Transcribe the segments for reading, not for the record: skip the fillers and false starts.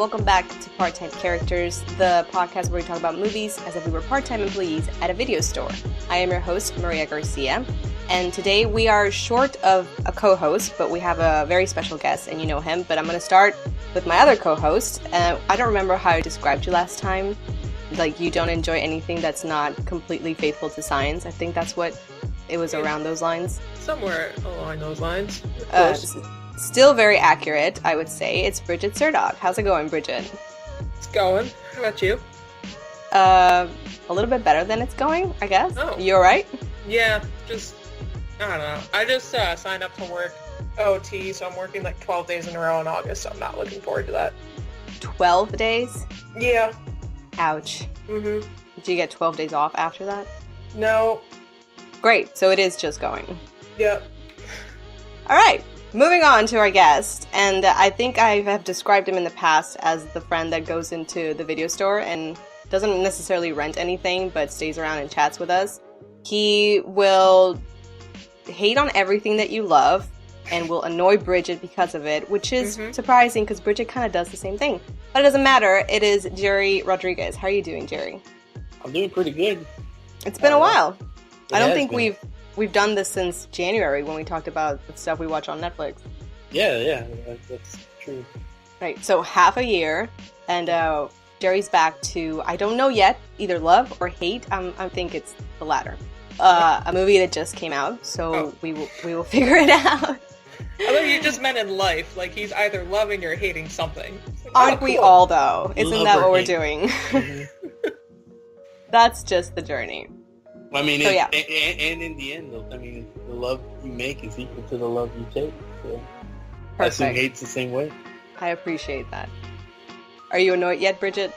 welcome back to Part-Time Characters, the podcast where we talk about movies as if we were part-time employees at a video store. I am your host, Maria Garcia, and today we are short of a co-host, but we have a very special guest, and you know him, but I'm going to start with my other co-host. I don't remember how I described you last time. Like, you don't enjoy anything that's not completely faithful to science. I think that's what it was around those lines. Somewhere along those lines. Still very accurate, I would say. It's Bridget Surdog. How's it going, Bridget? It's going. How about you? A little bit better than it's going, I guess. Oh. You alright? Yeah, I don't know. I just signed up to work OT, so I'm working like 12 days in a row in August, so I'm not looking forward to that. 12 days? Yeah. Ouch. Mm-hmm. Do you get 12 days off after that? No. Great, so it is just going. Yep. Alright. Moving on to our guest, and I think I have described him in the past as the friend that goes into the video store and doesn't necessarily rent anything, but stays around and chats with us. He will hate on everything that you love, and will annoy Bridget because of it, which is surprising because Bridget kind of does the same thing. But it doesn't matter, it is Jerry Rodriguez. How are you doing, Jerry? I'm doing pretty good. It's been a while. I don't think been. we've done this since January when we talked about the stuff we watch on Netflix. Yeah, that's true. Right, so half a year, and Jerry's back to, I don't know yet, either love or hate. I think it's the latter. A movie that just came out, so we will figure it out. I thought you just meant in life, like he's either loving or hating something. Like, aren't we all, though? Isn't that what we're doing? Mm-hmm. That's just the journey. I mean, So, yeah. and in the end, I mean, the love you make is equal to the love you take. So I assume Perfect. hate's the same way. I appreciate that. Are you annoyed yet, Bridget?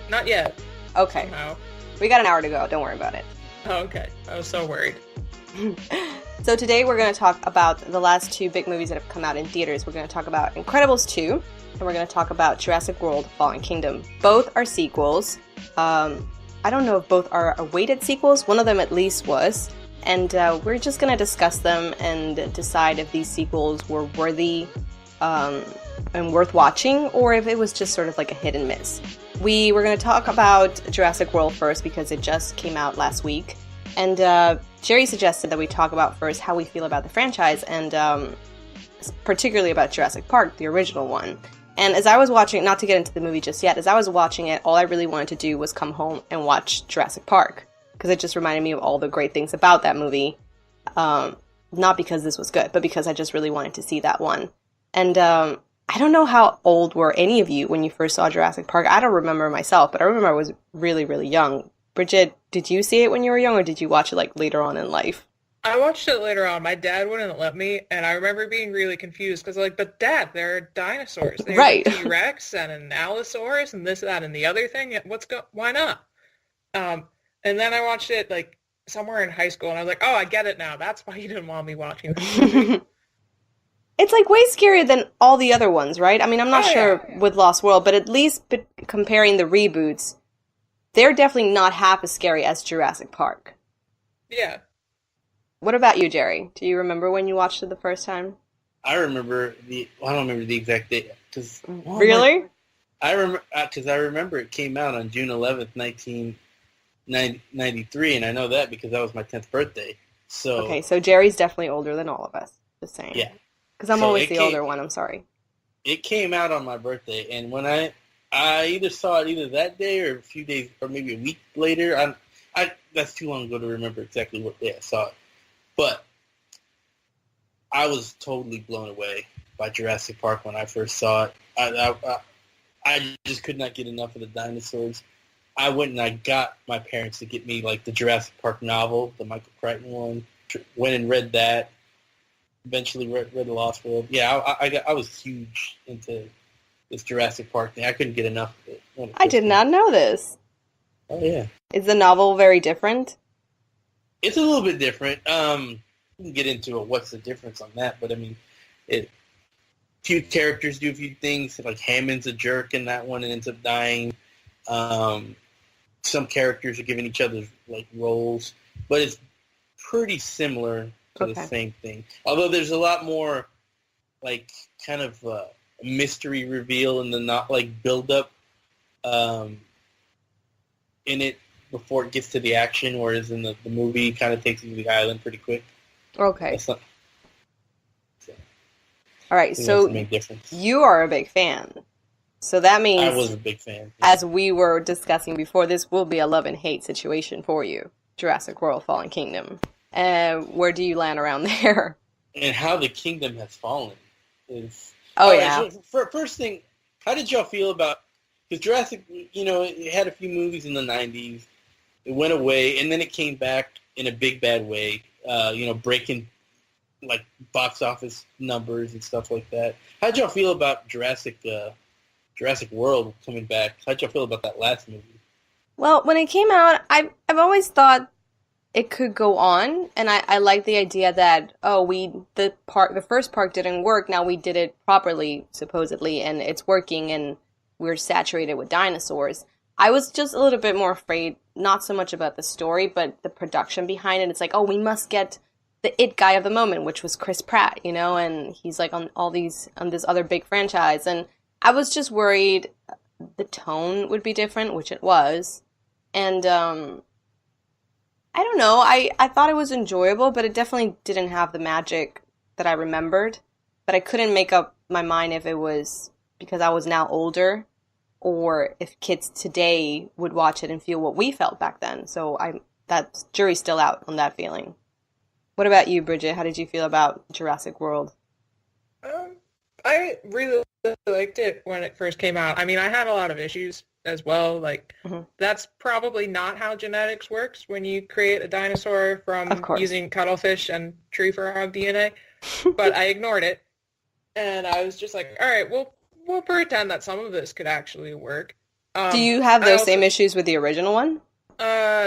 Not yet. Okay. Somehow. We got an hour to go. Don't worry about it. Oh, okay. I was so worried. So today we're going to talk about the last two big movies that have come out in theaters. We're going to talk about Incredibles 2, and we're going to talk about Jurassic World: Fallen Kingdom. Both are sequels. I don't know if both are awaited sequels. One of them at least was. And we're just going to discuss them and decide if these sequels were worthy and worth watching, or if it was just sort of like a hit and miss. We were going to talk about Jurassic World first because it just came out last week. And Jerry suggested that we talk about first how we feel about the franchise, and particularly about Jurassic Park, the original one. And as I was watching, not to get into the movie just yet, as I was watching it, all I really wanted to do was come home and watch Jurassic Park. Because it just reminded me of all the great things about that movie. Not because this was good, but because I just really wanted to see that one. And I don't know how old were any of you when you first saw Jurassic Park. I don't remember myself, but I remember I was really, really young. Bridget, did you see it when you were young, or did you watch it like later on in life? I watched it later on. My dad wouldn't let me, and I remember being really confused because, like, but Dad, there are dinosaurs. There's Right. a T-Rex and an Allosaurus and this, that, and the other thing. Why not? And then I watched it like somewhere in high school, and I was like, oh, I get it now. That's why you didn't want me watching this movie. It's like way scarier than all the other ones, right? I mean, I'm not sure with Lost World, but at least comparing the reboots, they're definitely not half as scary as Jurassic Park. Yeah. What about you, Jerry? Do you remember when you watched it the first time? I remember I don't remember the exact date. Really? I remember it came out on June 11th, 1993, and I know that because that was my 10th birthday. So Okay, so Jerry's definitely older than all of us. Just saying. Yeah. Because I'm So always it the came- older one, I'm sorry. it came out on my birthday, and when I either saw it either that day or a few days or maybe a week later. That's too long ago to remember exactly what day I saw it. But I was totally blown away by Jurassic Park when I first saw it. I just could not get enough of the dinosaurs. I went and I got my parents to get me like the Jurassic Park novel, the Michael Crichton one. Went and read that. Eventually read The Lost World. Yeah, I was huge into this Jurassic Park thing. I couldn't get enough of it. I did not know this. Oh, yeah. Is the novel very different? It's a little bit different. We can get into what's the difference on that, but I mean, few characters do a few things. Like Hammond's a jerk in that one and ends up dying. Some characters are giving each other like roles, but it's pretty similar to the same thing. Although there's a lot more like kind of mystery reveal and the not like build up in it before it gets to the action, whereas in the movie kind of takes you to the island pretty quick. Okay. That's not, so, All right. that's So the main difference. you are a big fan. So that means, I was a big fan. as we were discussing before, this will be a love and hate situation for you. Jurassic World: Fallen Kingdom. Where do you land around there? And how the kingdom has fallen is. Oh, right, yeah. so first thing, how did y'all feel about? Because Jurassic, it had a few movies in the '90s. It went away, and then it came back in a big bad way. Breaking like box office numbers and stuff like that. How'd y'all feel about Jurassic World coming back? How'd y'all feel about that last movie? Well, when it came out, I've always thought it could go on, and I like the idea that the first park didn't work. Now we did it properly, supposedly, and it's working, and we're saturated with dinosaurs. I was just a little bit more afraid, not so much about the story, but the production behind it. It's like, we must get the it guy of the moment, which was Chris Pratt, and he's like on this other big franchise, and I was just worried the tone would be different, which it was, and I don't know. I thought it was enjoyable, but it definitely didn't have the magic that I remembered. But I couldn't make up my mind if it was because I was now older, or if kids today would watch it and feel what we felt back then. So that jury's still out on that feeling. What about you, Bridget? How did you feel about Jurassic World? I really liked it when it first came out. I mean, I had a lot of issues as well. Like, that's probably not how genetics works when you create a dinosaur from using cuttlefish and tree frog DNA. But I ignored it. And I was just like, all right, we'll pretend that some of this could actually work. Do you have those same issues with the original one?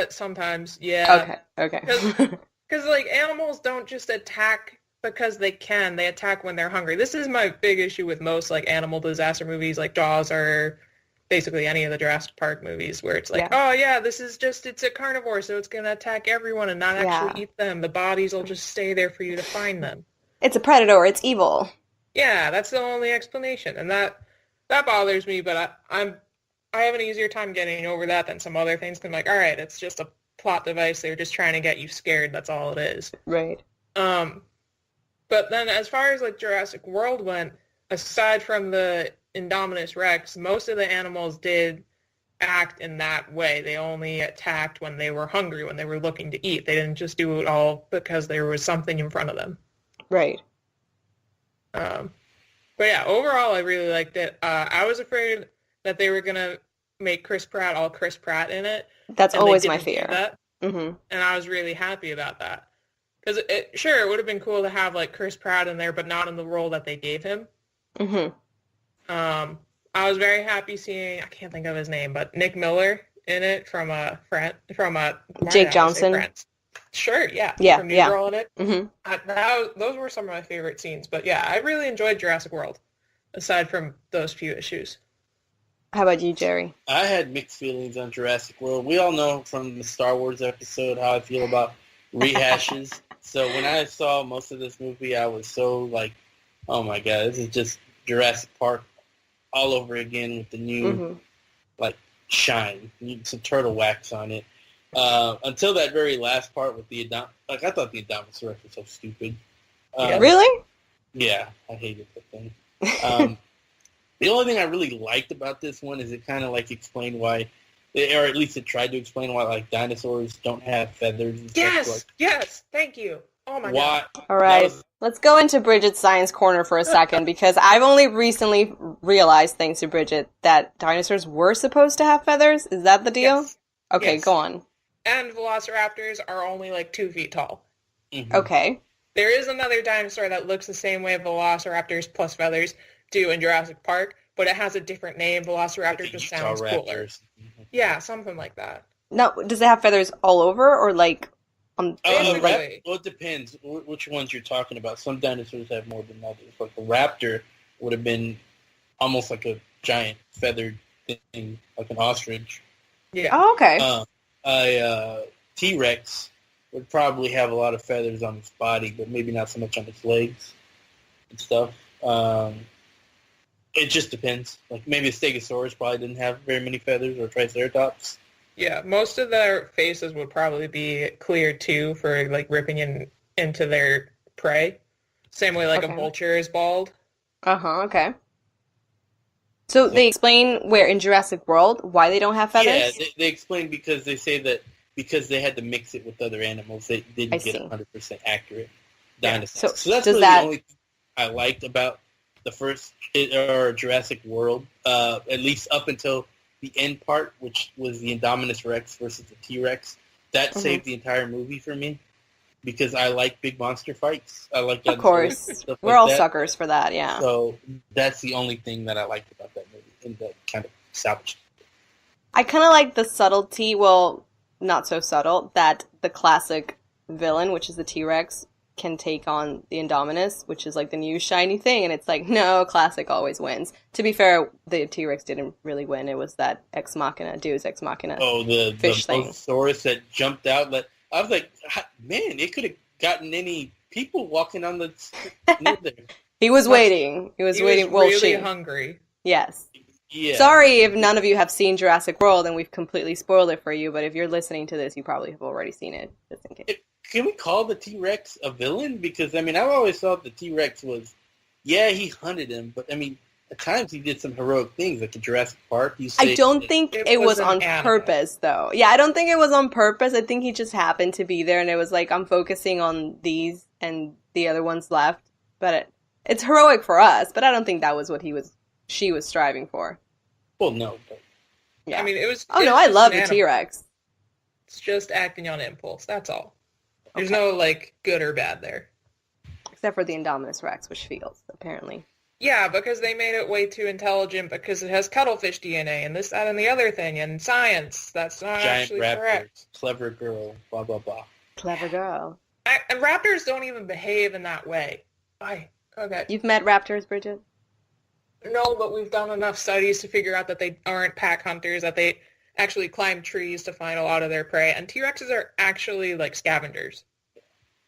Sometimes, yeah. Okay. Because, like, animals don't just attack because they can. They attack when they're hungry. This is my big issue with most, like, animal disaster movies, like Jaws or basically any of the Jurassic Park movies, where it's like, it's a carnivore, so it's going to attack everyone and not actually eat them. The bodies will just stay there for you to find them. It's a predator. It's evil. Yeah, that's the only explanation. And that bothers me, but I have an easier time getting over that than some other things. 'Cause I'm like, all right, it's just a plot device. They're just trying to get you scared. That's all it is. Right. But then as far as like Jurassic World went, aside from the Indominus Rex, most of the animals did act in that way. They only attacked when they were hungry, when they were looking to eat. They didn't just do it all because there was something in front of them. Right. But yeah, overall I really liked it. I was afraid that they were going to make Chris Pratt in it. That's always my fear. And I was really happy about that. Because it would have been cool to have like Chris Pratt in there, but not in the role that they gave him. I was very happy seeing, I can't think of his name, but Nick Miller in it from Jake Johnson. Sure, yeah. Yeah, from New Girl in it. Those were some of my favorite scenes. But yeah, I really enjoyed Jurassic World, aside from those few issues. How about you, Jerry? I had mixed feelings on Jurassic World. We all know from the Star Wars episode how I feel about rehashes. So when I saw most of this movie, I was so like, oh my God, this is just Jurassic Park all over again with the new, like, shine. Some turtle wax on it. Until that very last part with the I thought the Indominus Rex was so stupid. Really? Yeah, I hated the thing. The only thing I really liked about this one is it kind of like explained why, or at least it tried to explain why like dinosaurs don't have feathers. And yes, stuff. Yes, thank you. Oh my God. All right, let's go into Bridget's science corner for a second because I've only recently realized, thanks to Bridget, that dinosaurs were supposed to have feathers. Is that the deal? Yes. Okay, Yes. Go on. And velociraptors are only like 2 feet tall. Okay. There is another dinosaur that looks the same way velociraptors plus feathers do in Jurassic Park, but it has a different name. Velociraptor just sounds cooler. Yeah, something like that. Now, does it have feathers all over or like on? Basically. Well, it depends which ones you're talking about. Some dinosaurs have more than others. Like a raptor would have been almost like a giant feathered thing, like an ostrich. Yeah. Oh, okay. A T-Rex would probably have a lot of feathers on its body, but maybe not so much on its legs and stuff. It just depends. Like maybe a Stegosaurus probably didn't have very many feathers, or Triceratops. Yeah, most of their faces would probably be clear too for like ripping into their prey. Same way like a Okay. vulture is bald. Okay. So they explain where in Jurassic World why they don't have feathers? Yeah, they explain because they say that because they had to mix it with other animals, they didn't get see. 100% accurate Yeah. dinosaurs. So So that's does really that- the only thing I liked about the first or Jurassic World, at least up until the end part, which was the Indominus Rex versus the T-Rex. That saved the entire movie for me because I like big monster fights. I like Of course. stuff We're like all that. suckers for that, yeah. So that's the only thing that I liked about that movie, and that kind of salvaged. I kind of like the subtlety, well, not so subtle, that the classic villain, which is the T-Rex, can take on the Indominus, which is like the new shiny thing, and it's like, no, classic always wins. To be fair, the T-Rex didn't really win. It was that Ex Machina, Deus Ex Machina. Oh, the Fish thing. Brontosaurus that jumped out. I was like, man, it could have gotten any people walking on the near there. He was waiting. He was He waiting. was Well, really she. hungry. Yes. Yeah. Sorry if none of you have seen Jurassic World and we've completely spoiled it for you, but if you're listening to this, you probably have already seen it, just in case. Can we call the T-Rex a villain? Because, I mean, I've always thought the T-Rex was, yeah, he hunted him, but, I mean, at times he did some heroic things, like in Jurassic Park. I don't think it it was was an on animal. purpose, though. Yeah, I don't think it was on purpose. I think he just happened to be there, and it was like, I'm focusing on these, and the other ones left. But it's heroic for us, but I don't think that was what she was striving for. Well, no. But Yeah. I mean, it was. Oh it no, was I just love an the animal. T-Rex. It's just acting on impulse. That's all. There's Okay. no like good or bad there. Except for the Indominus Rex, which feels, apparently. Yeah, because they made it way too intelligent because it has cuttlefish DNA and this, that, and the other thing, and science. That's not giant actually raptor, correct. clever girl, blah, blah, blah. Clever girl. And raptors don't even behave in that way. Okay. You've met raptors, Bridget? No, but we've done enough studies to figure out that they aren't pack hunters, that they actually climb trees to find a lot of their prey, and T-Rexes are actually like scavengers.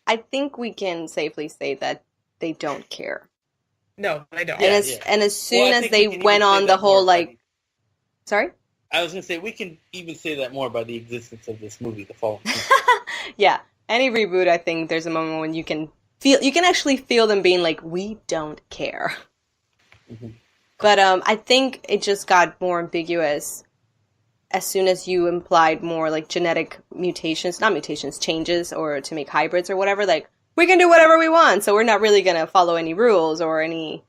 I think we can safely say that they don't care. No, they don't. And Yeah, as yeah. and as soon Well, I as think they we can went even say on the that whole more by like, sorry, I was going to say, we can even say that more by the existence of this movie, The Fallen Kingdom. yeah. Any reboot, I think there's a moment when you can actually feel them being like, we don't care. Mhm. But I think it just got more ambiguous as soon as you implied more like genetic mutations, not mutations, changes, or to make hybrids or whatever. Like, we can do whatever we want, so we're not really going to follow any rules or any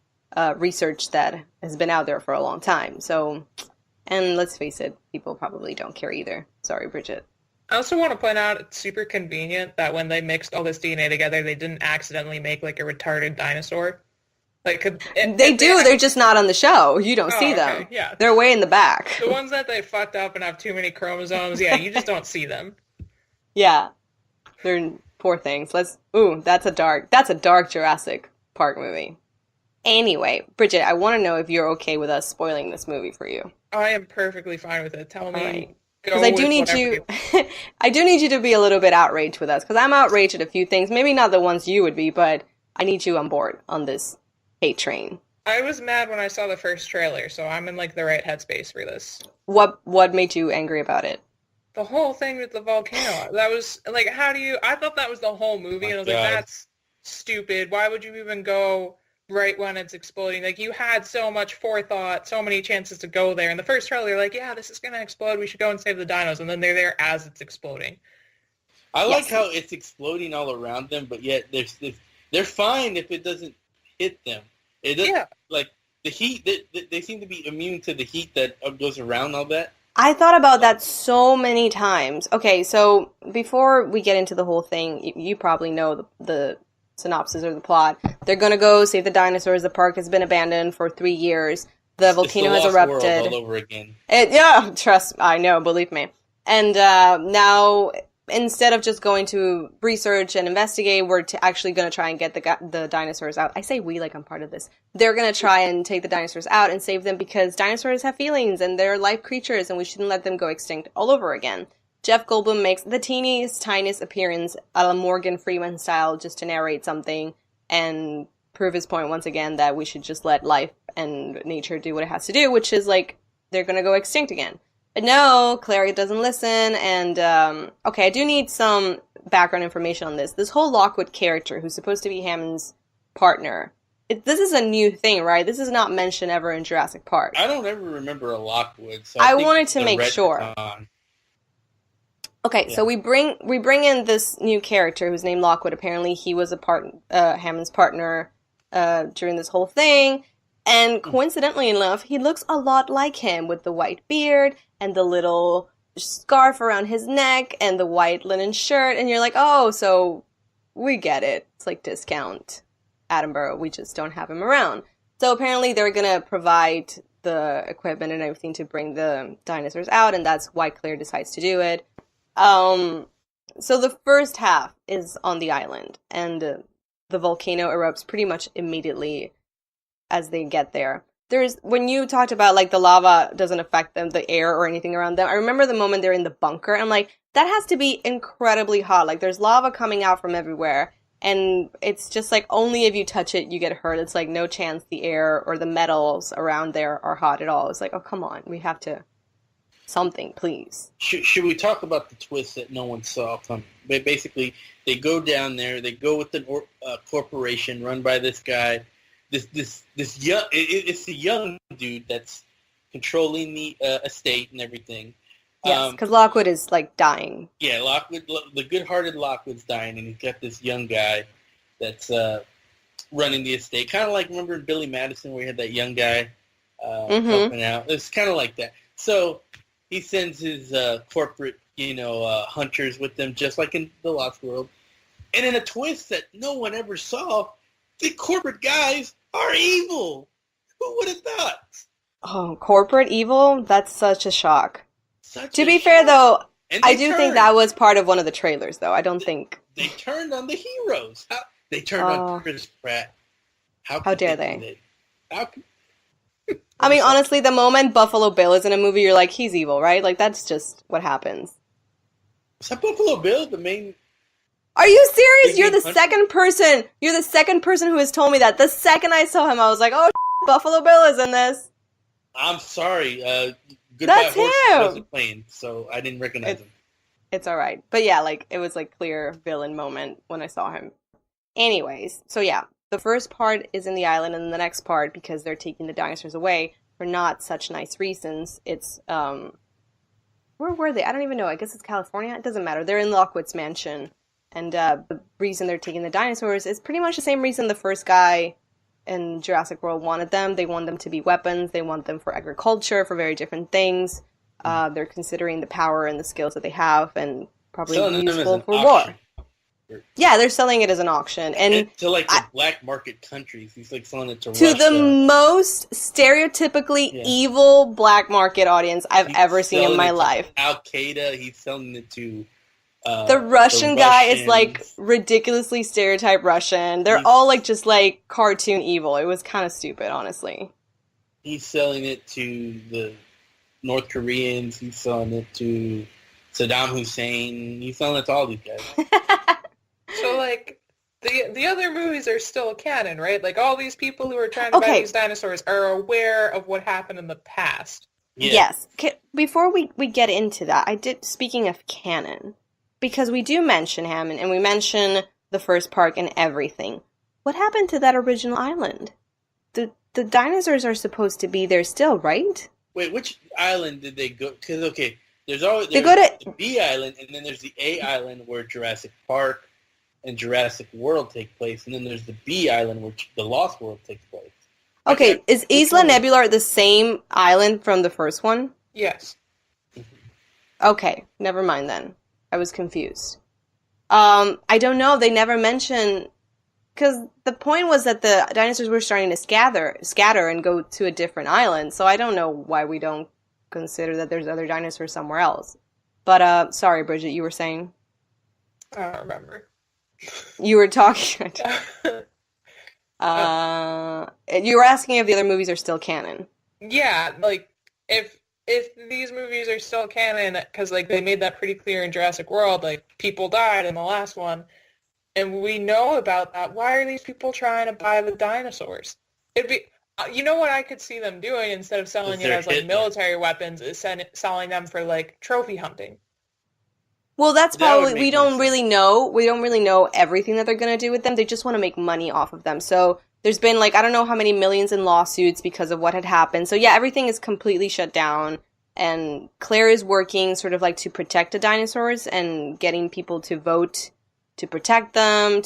research that has been out there for a long time. So, and let's face it, people probably don't care either. Sorry, Bridget. I also want to point out it's super convenient that when they mixed all this DNA together, they didn't accidentally make like a retarded dinosaur. Like They do, they're just not on the show. You don't Oh, see okay, them. yeah. They're way in the back. The ones that they fucked up and have too many chromosomes, yeah, you just don't see them. Yeah. They're poor things. That's a dark Jurassic Park movie. Anyway, Bridget, I want to know if you're okay with us spoiling this movie for you. I am perfectly fine with it. Tell me. Alright. Go Because I do with need whatever you, I do need you to be a little bit outraged with us. Because I'm outraged at a few things. Maybe not the ones you would be, but I need you on board on this hate train. I was mad when I saw the first trailer, so I'm in like the right headspace for this. What made you angry about it? The whole thing with the volcano, that was like, I thought that was the whole movie, and I was like, God. that's stupid. Why would you even go right when it's exploding? Like, you had so much forethought, so many chances to go there. In the first trailer, you're like, yeah, this is going to explode. We should go and save the dinos. And then they're there as it's exploding. I Yes. like how it's exploding all around them, but yet they're fine if it doesn't hit them. It doesn't, Yeah. like, the heat, they seem to be immune to the heat that goes around all that. I thought about that so many times. Okay, so before we get into the whole thing, you probably know the synopsis or the plot. They're gonna go save the dinosaurs. The park has been abandoned for 3 years. The volcano It's has the Lost World erupted. all over again. I know, believe me. And now, instead of just going to research and investigate, we're actually going to try and get the dinosaurs out. I say we like I'm part of this. They're going to try and take the dinosaurs out and save them because dinosaurs have feelings and they're life creatures and we shouldn't let them go extinct all over again. Jeff Goldblum makes the teeniest, tiniest appearance a la Morgan Freeman style just to narrate something. And prove his point once again that we should just let life and nature do what it has to do, which is like they're gonna go extinct again. But no, Clary doesn't listen, and okay, I do need some background information on this. This whole Lockwood character, who's supposed to be Hammond's partner, this is a new thing, right? This is not mentioned ever in Jurassic Park. I don't ever remember a Lockwood, so I wanted to make sure. Okay, Yeah. so we bring in this new character who's named Lockwood. Apparently, he was Hammond's partner during this whole thing, and coincidentally enough, he looks a lot like him with the white beard and the little scarf around his neck and the white linen shirt. And you're like, oh, so we get it. It's like discount Attenborough. We just don't have him around. So apparently, they're gonna provide the equipment and everything to bring the dinosaurs out, and that's why Claire decides to do it. So the first half is on the island, and the volcano erupts pretty much immediately as they get there. When you talked about, like, the lava doesn't affect them, the air or anything around them, I remember the moment they're in the bunker, and I'm like, that has to be incredibly hot. Like, there's lava coming out from everywhere, and it's just like, only if you touch it, you get hurt. It's like, no chance the air or the metals around there are hot at all. It's like, oh, come on, we have to... something, please. Should we talk about the twist that no one saw coming? Basically, they go down there. They go with the corporation run by this guy. This young. It's the young dude that's controlling the estate and everything. Yes, because Lockwood is like dying. Yeah, Lockwood, the good-hearted Lockwood's dying, and he's got this young guy that's running the estate. Kind of like, remember in Billy Madison where he had that young guy helping out? It's kind of like that. So he sends his corporate, hunters with them, just like in the Lost World. And in a twist that no one ever saw, the corporate guys are evil. Who would have thought? Oh, corporate evil? That's such a shock. To be shock. fair, though, I do turned. think that was part of one of the trailers, though. I don't think... They turned on the heroes. They turned on Chris Pratt. How dare they? How could... I mean, honestly, the moment Buffalo Bill is in a movie, you're like, he's evil, right? Like, that's just what happens. Is that Buffalo Bill, the main... Are you serious? You're the hunter? second person. You're the second person who has told me that. The second I saw him, I was like, oh, Buffalo Bill is in this. I'm sorry. Goodbye That's Horse him. wasn't playing, so I didn't recognize him. It's all right. But yeah, like, it was like clear villain moment when I saw him. Anyways, so yeah, the first part is in the island, and the next part, because they're taking the dinosaurs away for not such nice reasons, it's, where were they? I don't even know. I guess it's California. It doesn't matter. They're in Lockwood's mansion. And the reason they're taking the dinosaurs is pretty much the same reason the first guy in Jurassic World wanted them. They want them to be weapons. They want them for agriculture, for very different things. They're considering the power and the skills that they have, and probably useful for war. Yeah, they're selling it as an auction. And to like the black market countries. He's like selling it to to Russia. the most stereotypically evil black market audience I've ever seen in my life. Al-Qaeda, he's selling it to the Russian guy is like ridiculously stereotyped Russian. They're all like just like cartoon evil. It was kind of stupid, honestly. He's selling it to the North Koreans. He's selling it to Saddam Hussein. He's selling it to all these guys. So, like, the other movies are still canon, right? Like, all these people who are trying to buy these dinosaurs are aware of what happened in the past. Yeah. Yes. Before we get into that, speaking of canon, because we do mention Hammond, and we mention the first park and everything. What happened to that original island? The dinosaurs are supposed to be there still, right? Wait, which island did they go? Because, okay, there's the B island, and then there's the A island where Jurassic Park and Jurassic World take place, and then there's the B island where the Lost World takes place. Okay, is Isla Nebula the same island from the first one? Yes. Okay, never mind then. I was confused. I don't know. They never mention, because the point was that the dinosaurs were starting to scatter and go to a different island. So I don't know why we don't consider that there's other dinosaurs somewhere else. But sorry, Bridget, you were saying? I don't remember. You were talking. You were asking if the other movies are still canon. Yeah, like if these movies are still canon, because like they made that pretty clear in Jurassic World, like people died in the last one. and we know about that. Why are these people trying to buy the dinosaurs? It'd be, you know what I could see them doing instead of selling it as like military weapons is selling them for like trophy hunting. Well, that's That would probably, make we more don't sense. really know. We don't really know everything that they're going to do with them. They just want to make money off of them. So there's been like, I don't know how many millions in lawsuits because of what had happened. So yeah, everything is completely shut down. And Claire is working sort of like to protect the dinosaurs and getting people to vote to protect them,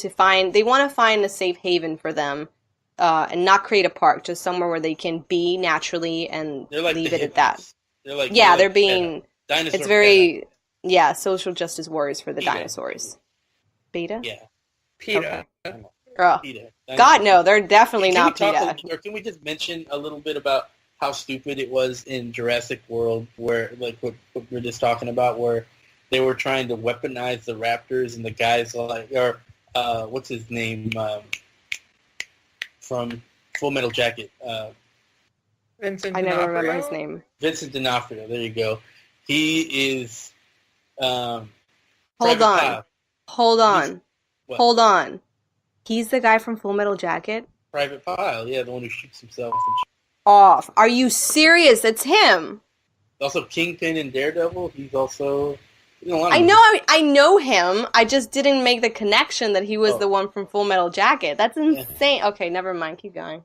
they want to find a safe haven for them, and not create a park, just somewhere where they can be naturally and They're like leave the it at that. hippies. They're like Yeah, they're they're being, dinosaur it's very, yeah, social justice warriors for the PETA. dinosaurs. Beta? Yeah, PETA. Okay. Girl. PETA. God, no, they're definitely Can we not talk PETA. or can we just mention a little bit about how stupid it was in Jurassic World, where like what we're just talking about, where they were trying to weaponize the raptors and the guys like, or what's his name from Full Metal Jacket, Vincent I never remember D'Onofrio? his name. Vincent D'Onofrio. There you go. He is. Hold Private on. Kyle. Hold on. What? Hold on. He's the guy from Full Metal Jacket? Private Pile, yeah, the one who shoots himself. And Off. Are you serious? It's him. also Kingpin and Daredevil. He's also. You know, I know him. I just didn't make the connection that he was the one from Full Metal Jacket. That's insane. Okay, never mind. Keep going.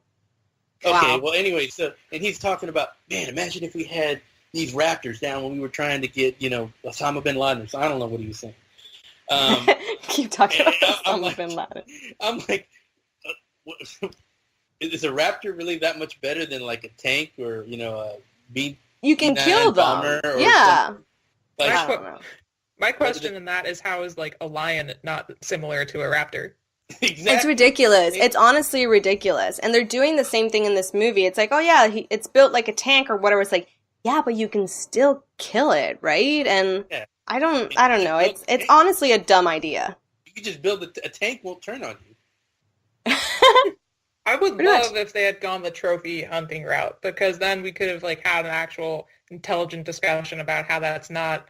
Okay, Wow. well, anyway, and he's talking about, man, imagine if we had these raptors down when we were trying to get, Osama bin Laden. So I don't know what he was saying. Keep talking about I'm Osama like- bin Laden. I'm like, is a raptor really that much better than like a tank or, a B? You can B9 kill bomber them. or Yeah. something? Like, I don't know. My question in that is, how is like a lion not similar to a raptor? exactly. It's ridiculous. It's honestly ridiculous. And they're doing the same thing in this movie. It's like, oh yeah, it's built like a tank or whatever. It's like, yeah, but you can still kill it, right? And Yeah. I don't know. It's honestly a dumb idea. You could just build a tank won't turn on you. I would Pretty love much. if they had gone the trophy hunting route, because then we could have like had an actual intelligent discussion about how that's not,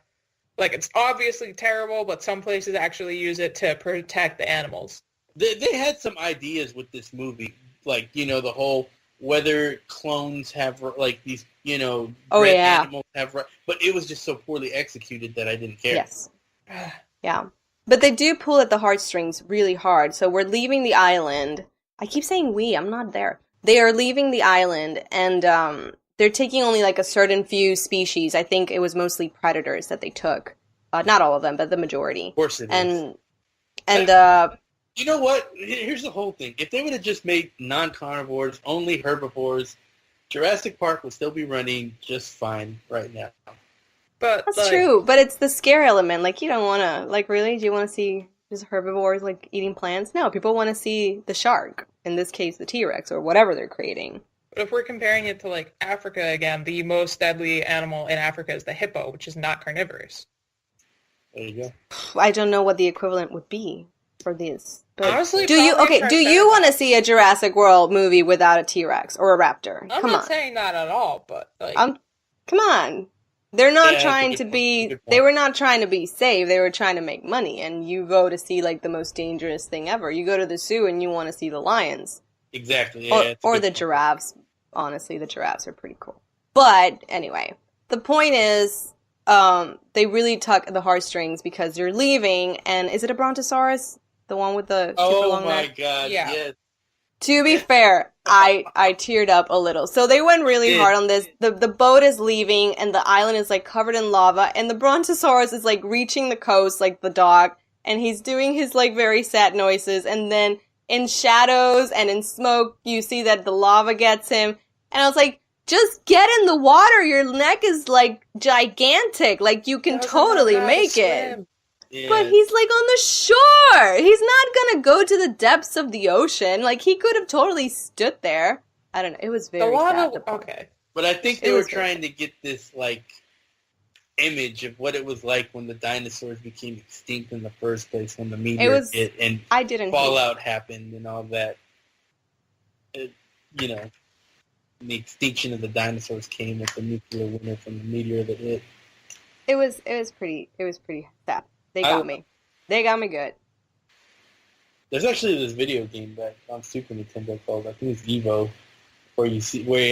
like, it's obviously terrible, but some places actually use it to protect the animals. They had some ideas with this movie, like, the whole whether clones have, like, these, red animals have, but it was just so poorly executed that I didn't care. Yes. Yeah. But they do pull at the heartstrings really hard. So we're leaving the island. I keep saying we, I'm not there. They are leaving the island, and they're taking only like a certain few species. I think it was mostly predators that they took. Not all of them, but the majority. Of course it is. And You know what? Here's the whole thing. If they would have just made non-carnivores, only herbivores, Jurassic Park would still be running just fine right now. But that's like, true. But it's the scare element. Like, you don't want to, like, really? Do you want to see just herbivores, like, eating plants? No, people want to see the shark. In this case, the T-Rex, or whatever they're creating. But if we're comparing it to like Africa again, the most deadly animal in Africa is the hippo, which is not carnivorous. There you go. I don't know what the equivalent would be for this. But Honestly, do you probably do you Triceratops. want to see a Jurassic World movie without a T-Rex or a raptor? I'm Come not on. saying that at all, but like, Come on. They're not Yeah, trying that's a to good be point. they were not trying to be safe. They were trying to make money, and you go to see like the most dangerous thing ever. You go to the zoo and you want to see the lions. Exactly. Yeah, Or the giraffes. Honestly, the giraffes are pretty cool. But anyway, the point is, they really tug the heartstrings because they're leaving. And is it a brontosaurus? The one with the super Oh long my neck? god, Yeah. yes. To be fair, I teared up a little. So they went really Did. hard on this. The boat is leaving, and the island is like covered in lava, and the brontosaurus is like reaching the coast like the dog, and he's doing his like very sad noises, and then in shadows and in smoke, you see that the lava gets him. And I was like, just get in the water. Your neck is like gigantic. Like you can doesn't totally know how to make it. swim. Yeah. But he's like on the shore. He's not gonna go to the depths of the ocean. Like he could have totally stood there. I don't know. It was The very sad. lava. to point. Okay. But I think It they were was very trying to get this like image of what it was like when the dinosaurs became extinct in the first place, when the meteor was- hit and I didn't. hate fallout happened and all that. The extinction of the dinosaurs came with the nuclear winter from the meteor that hit. it. It was pretty sad. They got me. They got me good. There's actually this video game back on Super Nintendo called, I think it's Evo, where you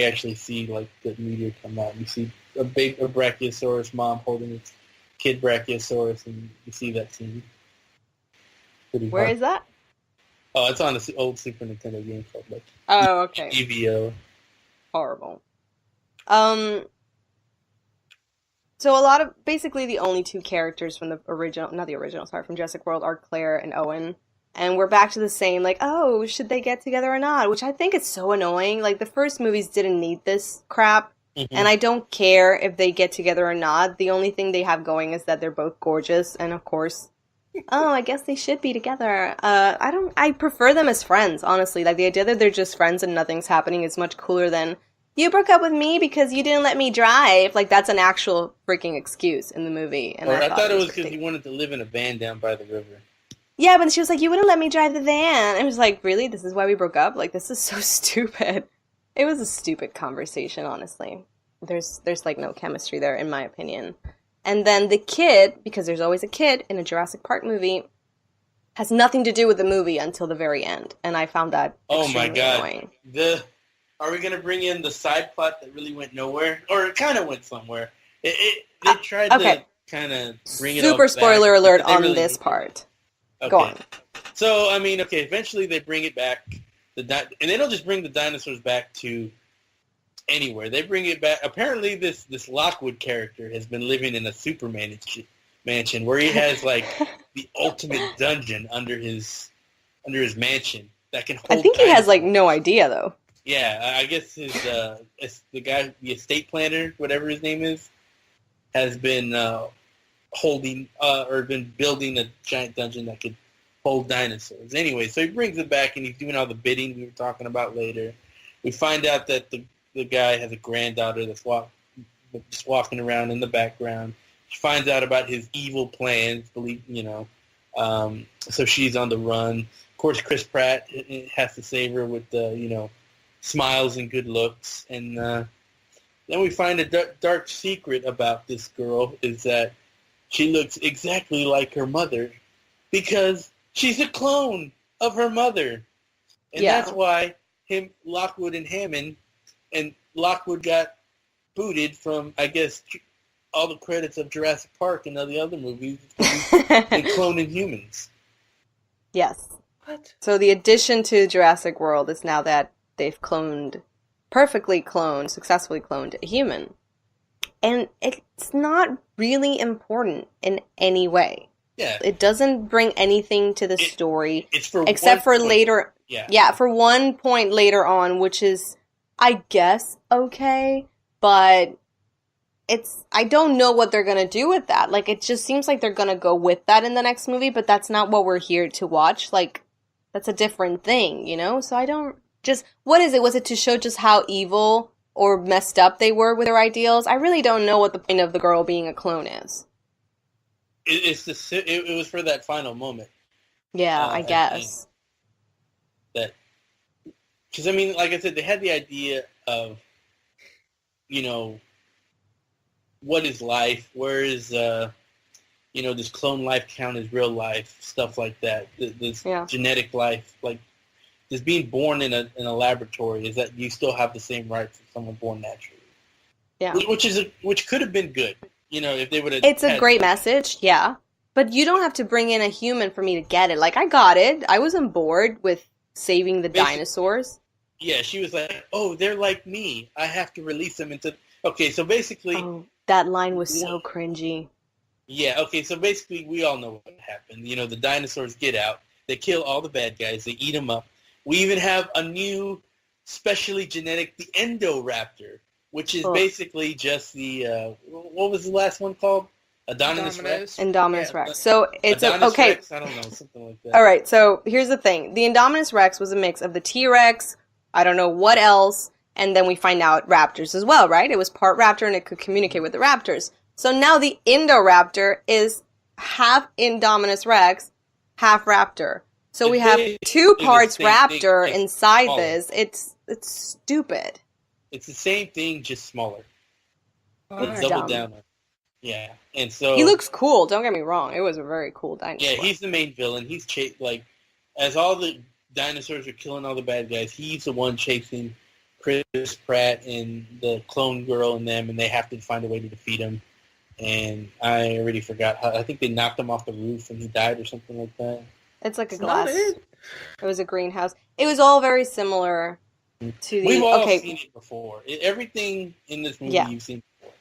actually see like the meteor come out. You see a Brachiosaurus mom holding its kid Brachiosaurus, and you see that scene. Where is that? Oh, it's on the old Super Nintendo game called like okay. EVO. Horrible. So basically the only two characters from from Jurassic World are Claire and Owen. And we're back to the same, like, oh, should they get together or not? Which I think is so annoying. Like, the first movies didn't need this crap. Mm-hmm. And I don't care if they get together or not. The only thing they have going is that they're both gorgeous. And of course, I guess they should be together. I prefer them as friends, honestly. Like, the idea that they're just friends and nothing's happening is much cooler than, you broke up with me because you didn't let me drive. Like, that's an actual freaking excuse in the movie. And I thought it was because he wanted to live in a van down by the river. Yeah, but she was like, you wouldn't let me drive the van. And I was like, really? This is why we broke up? Like, this is so stupid. It was a stupid conversation, honestly. There's like no chemistry there, in my opinion. And then the kid, because there's always a kid in a Jurassic Park movie, has nothing to do with the movie until the very end. And I found that extremely annoying. Are we going to bring in the side plot that really went nowhere? Or it kind of went somewhere. They tried to kind of bring it up. Super spoiler alert on this part. Okay. Go on. So, I mean, eventually they bring it back. And they don't just bring the dinosaurs back to anywhere. They bring it back. Apparently, this Lockwood character has been living in a super mansion where he has, like, the ultimate dungeon under his mansion that can hold I think he has, like, no idea, though. Yeah, I guess the guy, the estate planner, whatever his name is, has been been building a giant dungeon that could hold dinosaurs. Anyway, so he brings it back, and he's doing all the bidding we were talking about later. We find out that the guy has a granddaughter that's just walking around in the background. She finds out about his evil plans, so she's on the run. Of course, Chris Pratt has to save her with the, smiles and good looks. And then we find a dark secret about this girl is that she looks exactly like her mother because she's a clone of her mother. And that's why Lockwood and Hammond, and Lockwood got booted from, I guess, all the credits of Jurassic Park and all the other movies. They cloning humans. Yes. What? So the addition to Jurassic World is now that they've successfully cloned a human. And it's not really important in any way. Yeah. It doesn't bring anything to the story. It's for except for later. Yeah, for one point later on, which is, I guess, okay, but I don't know what they're gonna do with that. Like, it just seems like they're gonna go with that in the next movie, but that's not what we're here to watch. Like, that's a different thing, So I don't what is it? Was it to show just how evil or messed up they were with their ideals? I really don't know what the point of the girl being a clone is. It was for that final moment. Yeah, I guess. Because, I mean, like I said, they had the idea of, what is life? Where is, does clone life count as real life? Stuff like that. This genetic life, like, this being born in a laboratory, is that you still have the same rights as someone born naturally. Yeah. Which could have been good, if they would have. It's a great message, yeah. But you don't have to bring in a human for me to get it. Like, I got it. I was on board with saving the dinosaurs. Yeah, she was like, oh, they're like me. I have to release them into... Okay, so basically... Oh, that line was so cringy. Yeah, okay, so basically we all know what happened. The dinosaurs get out. They kill all the bad guys. They eat them up. We even have a new, specially genetic, the Endoraptor, which is basically just the... what was the last one called? Indominus Rex? Indominus Rex. So it's okay. Rex? I don't know, something like that. All right, so here's the thing. The Indominus Rex was a mix of the T-Rex, I don't know what else, and then we find out raptors as well, right? It was part raptor and it could communicate with the raptors. So now the Indoraptor is half Indominus Rex, half raptor. So we have two parts raptor inside this. It's stupid. It's the same thing, just smaller. It's double down. Yeah, and so... He looks cool, don't get me wrong. It was a very cool dinosaur. Yeah, he's the main villain. He's as all the dinosaurs are killing all the bad guys, he's the one chasing Chris Pratt and the clone girl and them, and they have to find a way to defeat him. And I already forgot how. I think they knocked him off the roof and he died or something like that. It's like a glass. It was a greenhouse. It was all very similar to the... We've all seen it before. Everything in this movie you've seen before.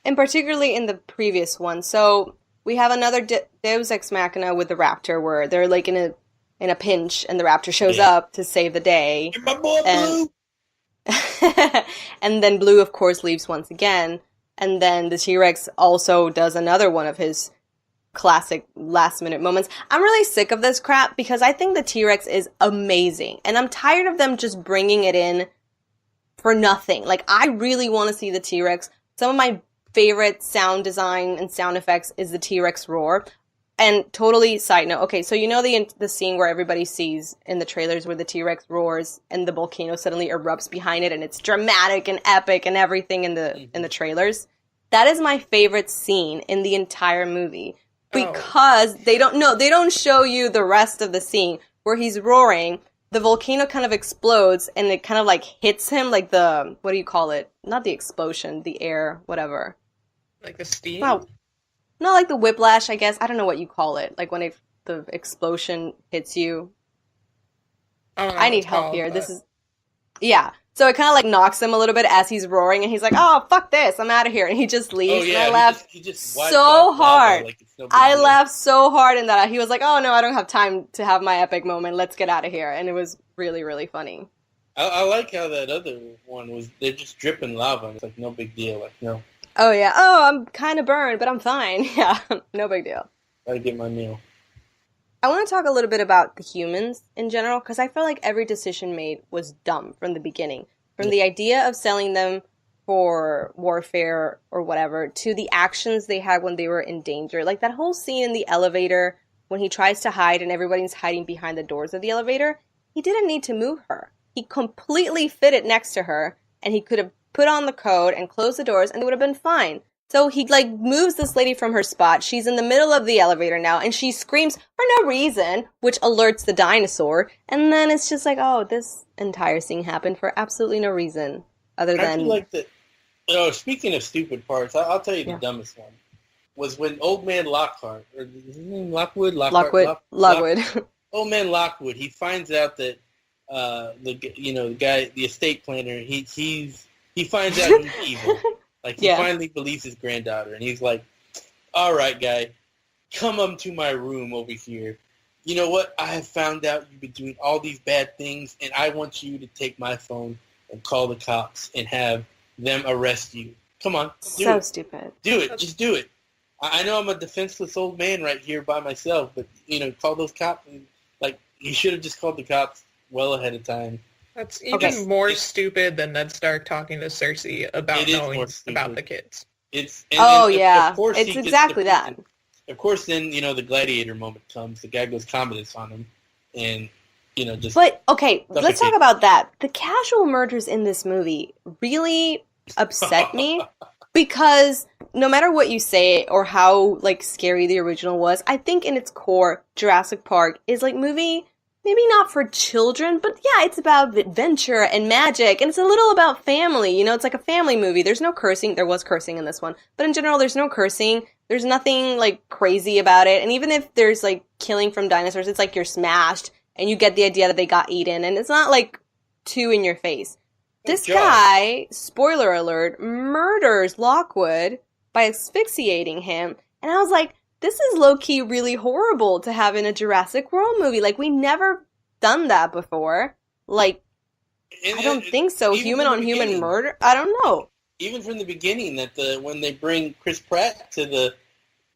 And particularly in the previous one. So we have another Deus Ex Machina with the Raptor where they're like in a pinch and the Raptor shows up to save the day. You're my boy, Blue! And then Blue, of course, leaves once again. And then the T-Rex also does another one of his classic last-minute moments. I'm really sick of this crap because I think the T-Rex is amazing. And I'm tired of them just bringing it in for nothing. Like, I really want to see the T-Rex. Some of my favorite sound design and sound effects is the T-Rex roar. And totally side note, okay, so you know the scene where everybody sees in the trailers where the T-Rex roars and the volcano suddenly erupts behind it and it's dramatic and epic and everything in the trailers? That is my favorite scene in the entire movie because they don't show you the rest of the scene where he's roaring. The volcano kind of explodes and it kind of like hits him like the, what do you call it? Not the explosion, the air, whatever. Like the steam? No, not like the whiplash, I guess. I don't know what you call it. Like when the explosion hits you. I need help here. This is... Yeah. So it kind of like knocks him a little bit as he's roaring and he's like, oh, fuck this. I'm out of here. And he just leaves. Oh, yeah. And I laughed he just so hard. Like it's no big I deal. laughed so hard in that. He was like, oh, no, I don't have time to have my epic moment. Let's get out of here. And it was really, really funny. I like how that other one was, they're just dripping lava. It's like no big deal. Like, no. Oh, yeah. Oh, I'm kind of burned, but I'm fine. Yeah, no big deal. Gotta get my meal. I want to talk a little bit about the humans in general, because I feel like every decision made was dumb from the beginning. From the idea of selling them for warfare or whatever, to the actions they had when they were in danger. Like that whole scene in the elevator when he tries to hide and everybody's hiding behind the doors of the elevator, he didn't need to move her. He completely fitted next to her, and he could have put on the code and closed the doors and it would have been fine. So he like moves this lady from her spot. She's in the middle of the elevator now and she screams for no reason, which alerts the dinosaur. And then it's just like, oh, this entire scene happened for absolutely no reason other than... I feel like that. Oh, speaking of stupid parts, I'll tell you the dumbest one was when old man Lockhart, or is his name Lockwood? Lockwood. Old man Lockwood. He finds out that the guy, the estate planner, he finds out he's evil. Like, he finally believes his granddaughter, and he's like, all right, guy, come up to my room over here. You know what? I have found out you've been doing all these bad things, and I want you to take my phone and call the cops and have them arrest you. Come on. Do it. Stupid. Do it. Just do it. I know I'm a defenseless old man right here by myself, but, call those cops. And, you should have just called the cops well ahead of time. That's even more stupid than Ned Stark talking to Cersei about knowing about the kids. It's exactly that. Of course, then, the gladiator moment comes. The guy goes Commodus on him, and, just... But, okay, let's talk about that. The casual murders in this movie really upset me, because no matter what you say or how, scary the original was, I think in its core, Jurassic Park is, movie... Maybe not for children, but yeah, it's about adventure and magic, and it's a little about family. It's like a family movie. There's no cursing. There was cursing in this one, but in general, there's no cursing. There's nothing, crazy about it. And even if there's, killing from dinosaurs, it's like you're smashed, and you get the idea that they got eaten, and it's not, too in your face. This guy, spoiler alert, murders Lockwood by asphyxiating him, and I was like, this is low-key really horrible to have in a Jurassic World movie. We never done that before. I don't think so. Human-on-human murder? I don't know. Even from the beginning, when they bring Chris Pratt to the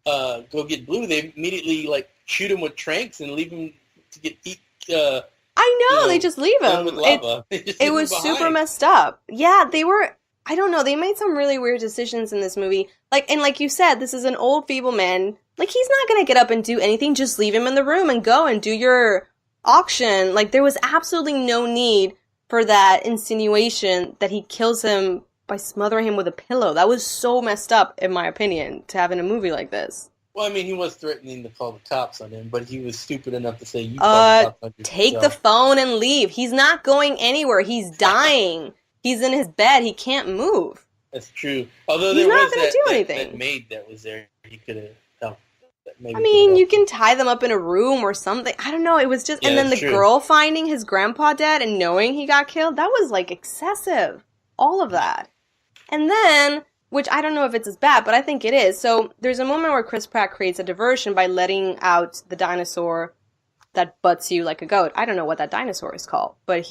Go Get Blue, they immediately, shoot him with tranks and leave him to get eat. I know, they just leave him. With lava. It was super messed up. Yeah, they were... I don't know, they made some really weird decisions in this movie. Like you said, this is an old, feeble man. He's not gonna get up and do anything, just leave him in the room and go and do your auction. There was absolutely no need for that insinuation that he kills him by smothering him with a pillow. That was so messed up, in my opinion, to have in a movie like this. Well, I mean, he was threatening to call the cops on him, but he was stupid enough to say, "You call the cops on yourself." Take the phone and leave. He's not going anywhere. He's dying. He's in his bed. He can't move. That's true. Although He's there not was gonna do anything. that maid that was there, he could have helped. I mean, you can tie them up in a room or something. I don't know. It was just, and then the girl finding his grandpa dead and knowing he got killed, that was like excessive. All of that. And then, which I don't know if it's as bad, but I think it is. So there's a moment where Chris Pratt creates a diversion by letting out the dinosaur that butts you like a goat. I don't know what that dinosaur is called, but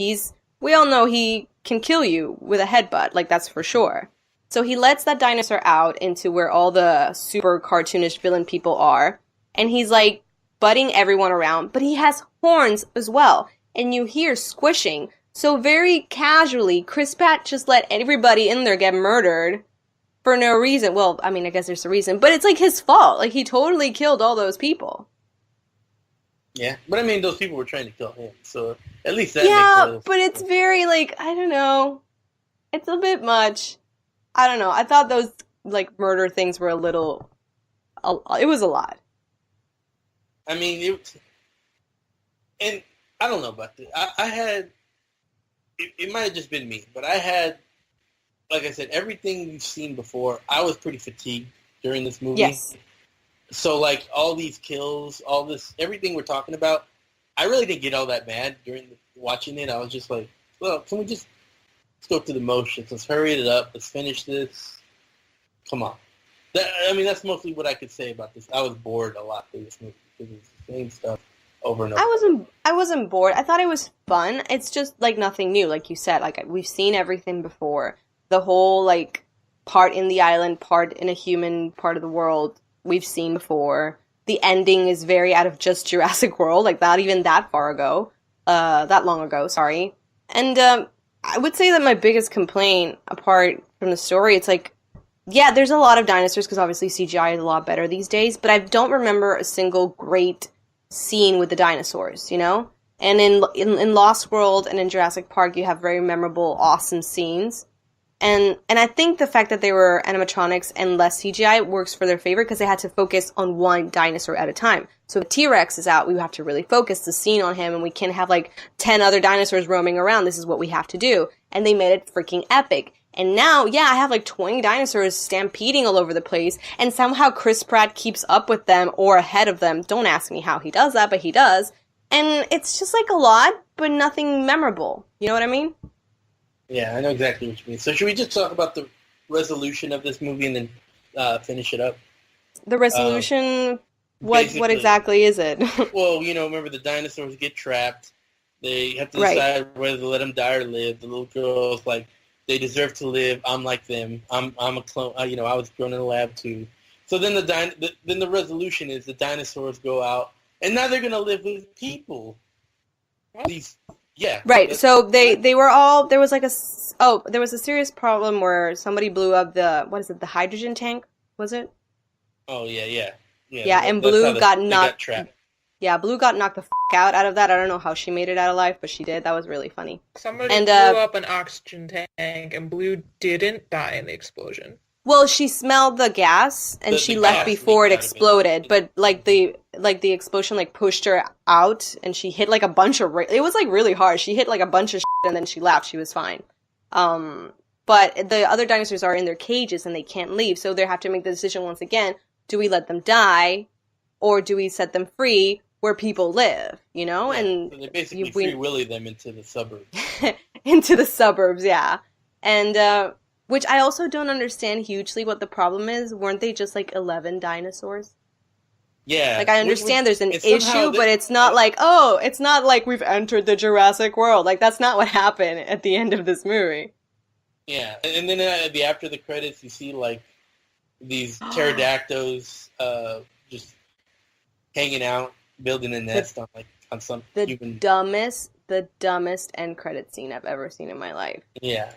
we all know he can kill you with a headbutt, like that's for sure. So he lets that dinosaur out into where all the super cartoonish villain people are, and he's like butting everyone around, but he has horns as well, and you hear squishing. So very casually, Chris Pratt just let everybody in there get murdered for no reason. Well, I mean, I guess there's a reason, but it's like his fault. Like he totally killed all those people. Yeah, but I mean, those people were trying to kill him, so at least that makes sense. But it's very like, I don't know. It's a bit much. I don't know. I thought those, like, murder things were it was a lot. I mean, and I don't know about this. I had, it might have just been me, but I had, like I said, everything we've seen before, I was pretty fatigued during this movie. Yes. So, like, all these kills, all this, everything we're talking about, I really didn't get all that mad during watching it. I was just like, well, can we just... Let's go through the motions. Let's hurry it up. Let's finish this. Come on. That's mostly what I could say about this. I was bored a lot through this movie because it's the same stuff over and over. I wasn't bored. I thought it was fun. It's just like nothing new, like you said. Like we've seen everything before. The whole like part in the island, part in a human part of the world, we've seen before. The ending is very out of just Jurassic World, like not even that long ago. Sorry, and. I would say that my biggest complaint, apart from the story, it's like, yeah, there's a lot of dinosaurs, because obviously CGI is a lot better these days, but I don't remember a single great scene with the dinosaurs, you know? And in Lost World and in Jurassic Park, you have very memorable, awesome scenes. And I think the fact that they were animatronics and less CGI works for their favor, because they had to focus on one dinosaur at a time. So if T-Rex is out, we have to really focus the scene on him, and we can't have like 10 other dinosaurs roaming around. This is what we have to do. And they made it freaking epic. And now, yeah, I have like 20 dinosaurs stampeding all over the place, and somehow Chris Pratt keeps up with them or ahead of them. Don't ask me how he does that, but he does. And it's just like a lot, but nothing memorable. You know what I mean? Yeah, I know exactly what you mean. So should we just talk about the resolution of this movie and then finish it up? The resolution, what exactly is it? Well, remember the dinosaurs get trapped. They have to decide whether to let them die or live. The little girl's like, they deserve to live. I'm like them. I'm a clone. I was grown in a lab too. So then the resolution is the dinosaurs go out, and now they're gonna live with people. Yeah. Right. So they were all, there was a serious problem where somebody blew up the hydrogen tank, was it? Oh yeah. Yeah, and Blue got trapped. Yeah, Blue got knocked the out of that. I don't know how she made it out alive, but she did. That was really funny. Somebody blew up an oxygen tank, and Blue didn't die in the explosion. Well, she smelled the gas, and she left before it exploded. But like the explosion like pushed her out, and she hit like a bunch of. It was like really hard. She hit like a bunch of shit, and then she left. She was fine. But the other dinosaurs are in their cages, and they can't leave, so they have to make the decision once again: do we let them die, or do we set them free where people live? You know, yeah, and so they basically free willy them into the suburbs. Into the suburbs, yeah, and. Which I also don't understand hugely what the problem is. Weren't they just like 11 dinosaurs? Yeah. Like I understand there's an issue, but it's not like, it's not like we've entered the Jurassic World. Like that's not what happened at the end of this movie. Yeah, and then after the credits, you see like these pterodactyls just hanging out, building a nest on some human. The dumbest end credit scene I've ever seen in my life. Yeah.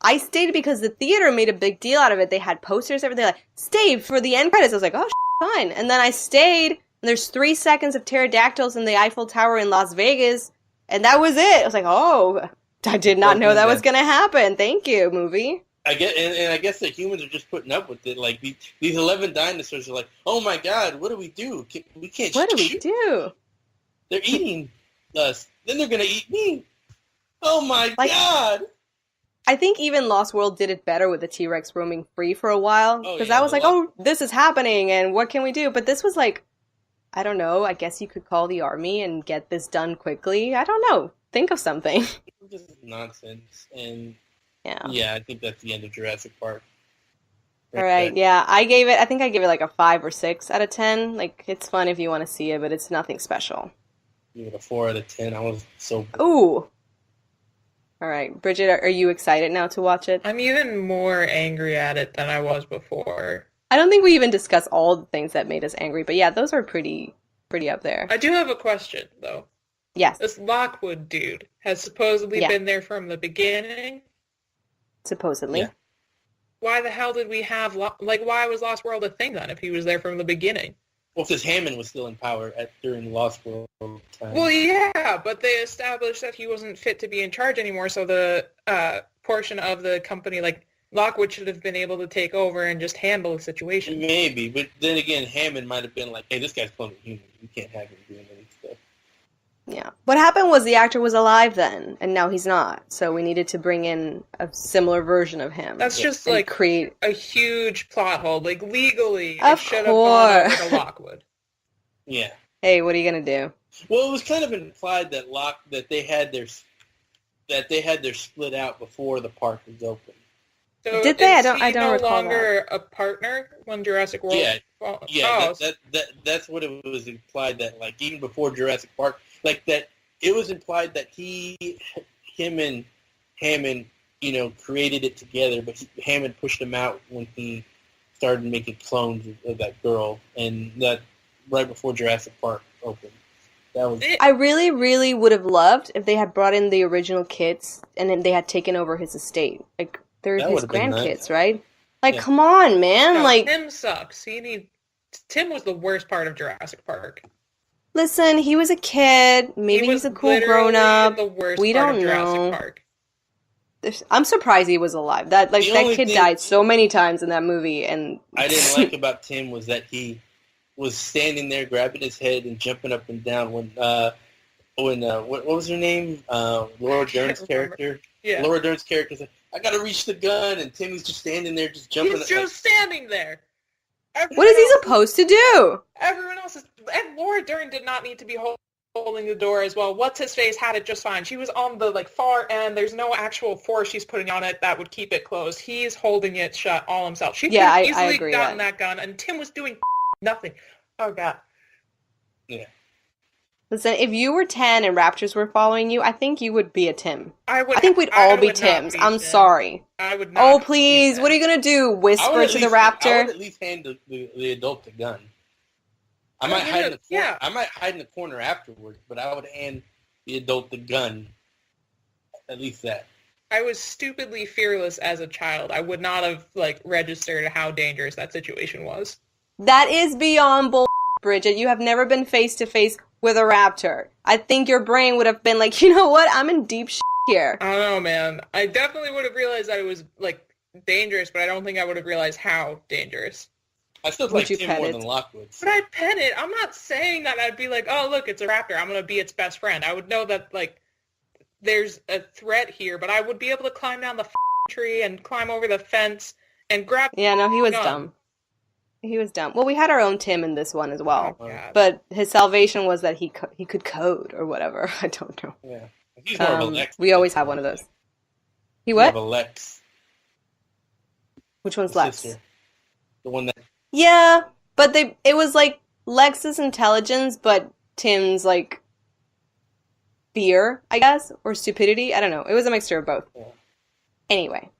I stayed because the theater made a big deal out of it. They had posters, everything, like, stay for the end credits. I was like, oh, fine. And then I stayed, and there's 3 seconds of pterodactyls in the Eiffel Tower in Las Vegas, and that was it. I was like, oh, I did not know that was going to happen. Thank you, movie. I guess, and I guess the humans are just putting up with it. Like these 11 dinosaurs are like, oh my god, what do we do? We can't. What do we shoot. do? They're eating us. Then they're gonna eat me. Oh my Like, god! I think even Lost World did it better with the T-Rex roaming free for a while. Oh, Because yeah, I was like, oh, this is happening, and what can we do? But this was like, I don't know, I guess you could call the army and get this done quickly. I don't know. Think of something. This is nonsense. And Yeah. yeah, I think that's the end of Jurassic Park. All right, there. yeah. I think I gave it like a 5 or 6 out of 10. Like, it's fun if you want to see it, but it's nothing special. Give it a 4 out of 10. I was so. Ooh. All right, Bridget, are you excited now to watch it? I'm even more angry at it than I was before. I don't think we even discussed all the things that made us angry, but yeah, those are pretty up there. I do have a question, though. Yes, This Lockwood dude has supposedly Yeah. been there from the beginning. supposedly. Yeah. Why the hell did we have, why was Lost World a thing then if he was there from the beginning? Well, because Hammond was still in power during Lost World time. Well, yeah, but they established that he wasn't fit to be in charge anymore, so the portion of the company, like, Lockwood should have been able to take over and just handle the situation. Maybe, but then again, Hammond might have been like, hey, this guy's cloning human. We can't have him doing any stuff. Yeah. What happened was the actor was alive then, and now he's not. So we needed to bring in a similar version of him. That's just, and like, create. a huge plot hole. Like, legally, Of it should have gone over course. to Lockwood. Yeah. Hey, what are you gonna do? Well, it was kind of implied that they had their split out before the park was open. So Did they? is I he don't no recall longer a partner when Jurassic World? Yeah. Oh, Yeah, that's what it was implied, that like even before Jurassic Park, like that it was implied that him and Hammond, created it together, but Hammond pushed him out when he started making clones of that girl, and that right before Jurassic Park opened. That was I really, really would have loved if they had brought in the original kids and then they had taken over his estate. Like, they're That his would have been grandkids, nice. right? Like, Yeah. come on, man. No, Like, Tim sucks. Tim was the worst part of Jurassic Park. listen, he was a kid. Maybe He he's was a cool literally grown-up. The worst We part don't of Jurassic know. Park. I'm surprised he was alive. That The that only kid thing- died so many times in that movie, and I didn't like about Tim was that he was standing there grabbing his head and jumping up and down when what was her name? Laura Dern's remember. character. Yeah. Laura Dern's character said, "I gotta reach the gun," and Timmy's just standing there, just jumping. He's just standing there. what is he supposed to do? Everyone else is... And Laura Dern did not need to be holding the door as well. What's-his-face had it just fine. She was on the far end. There's no actual force she's putting on it that would keep it closed. He's holding it shut all himself. She could Yeah, have I easily agree gotten that. that gun, and Tim was doing nothing. Oh, God. Listen, if you were 10 and raptors were following you, I think you would be a Tim. I think we'd all be would not Tims. be I'm Tim. sorry. I would not Oh, be please. Tim. What are you going to do? I would Whisper at to the least- I raptor? would at least hand the adult the gun. I Oh, might hide in the corner. yeah. I might hide in the corner afterwards, but I would hand the adult the gun. At least that. I was stupidly fearless as a child. I would not have registered how dangerous that situation was. That is beyond bull, Bridget. You have never been face to face with a raptor. I think your brain would have been like, you know what? I'm in deep here. I don't know, man. I definitely would have realized that it was dangerous, but I don't think I would have realized how dangerous. I still Would like you Tim pet more it? than Lockwood. But I'd pet it. I'm not saying that I'd be like, oh, look, it's a raptor. I'm going to be its best friend. I would know that, there's a threat here, but I would be able to climb down the tree and climb over the fence and grab... Yeah, no, he was gun. dumb. He was dumb. Well, we had our own Tim in this one as well. Oh, God. But his salvation was that he could code or whatever. I don't know. Yeah. He's more of a Lex. We always have one of those. He More what? of a Lex. Which one's the Lex? sister. The one that... Yeah, but it was like Lex's intelligence, but Tim's fear, I guess, or stupidity. I don't know. It was a mixture of both. Yeah. Anyway,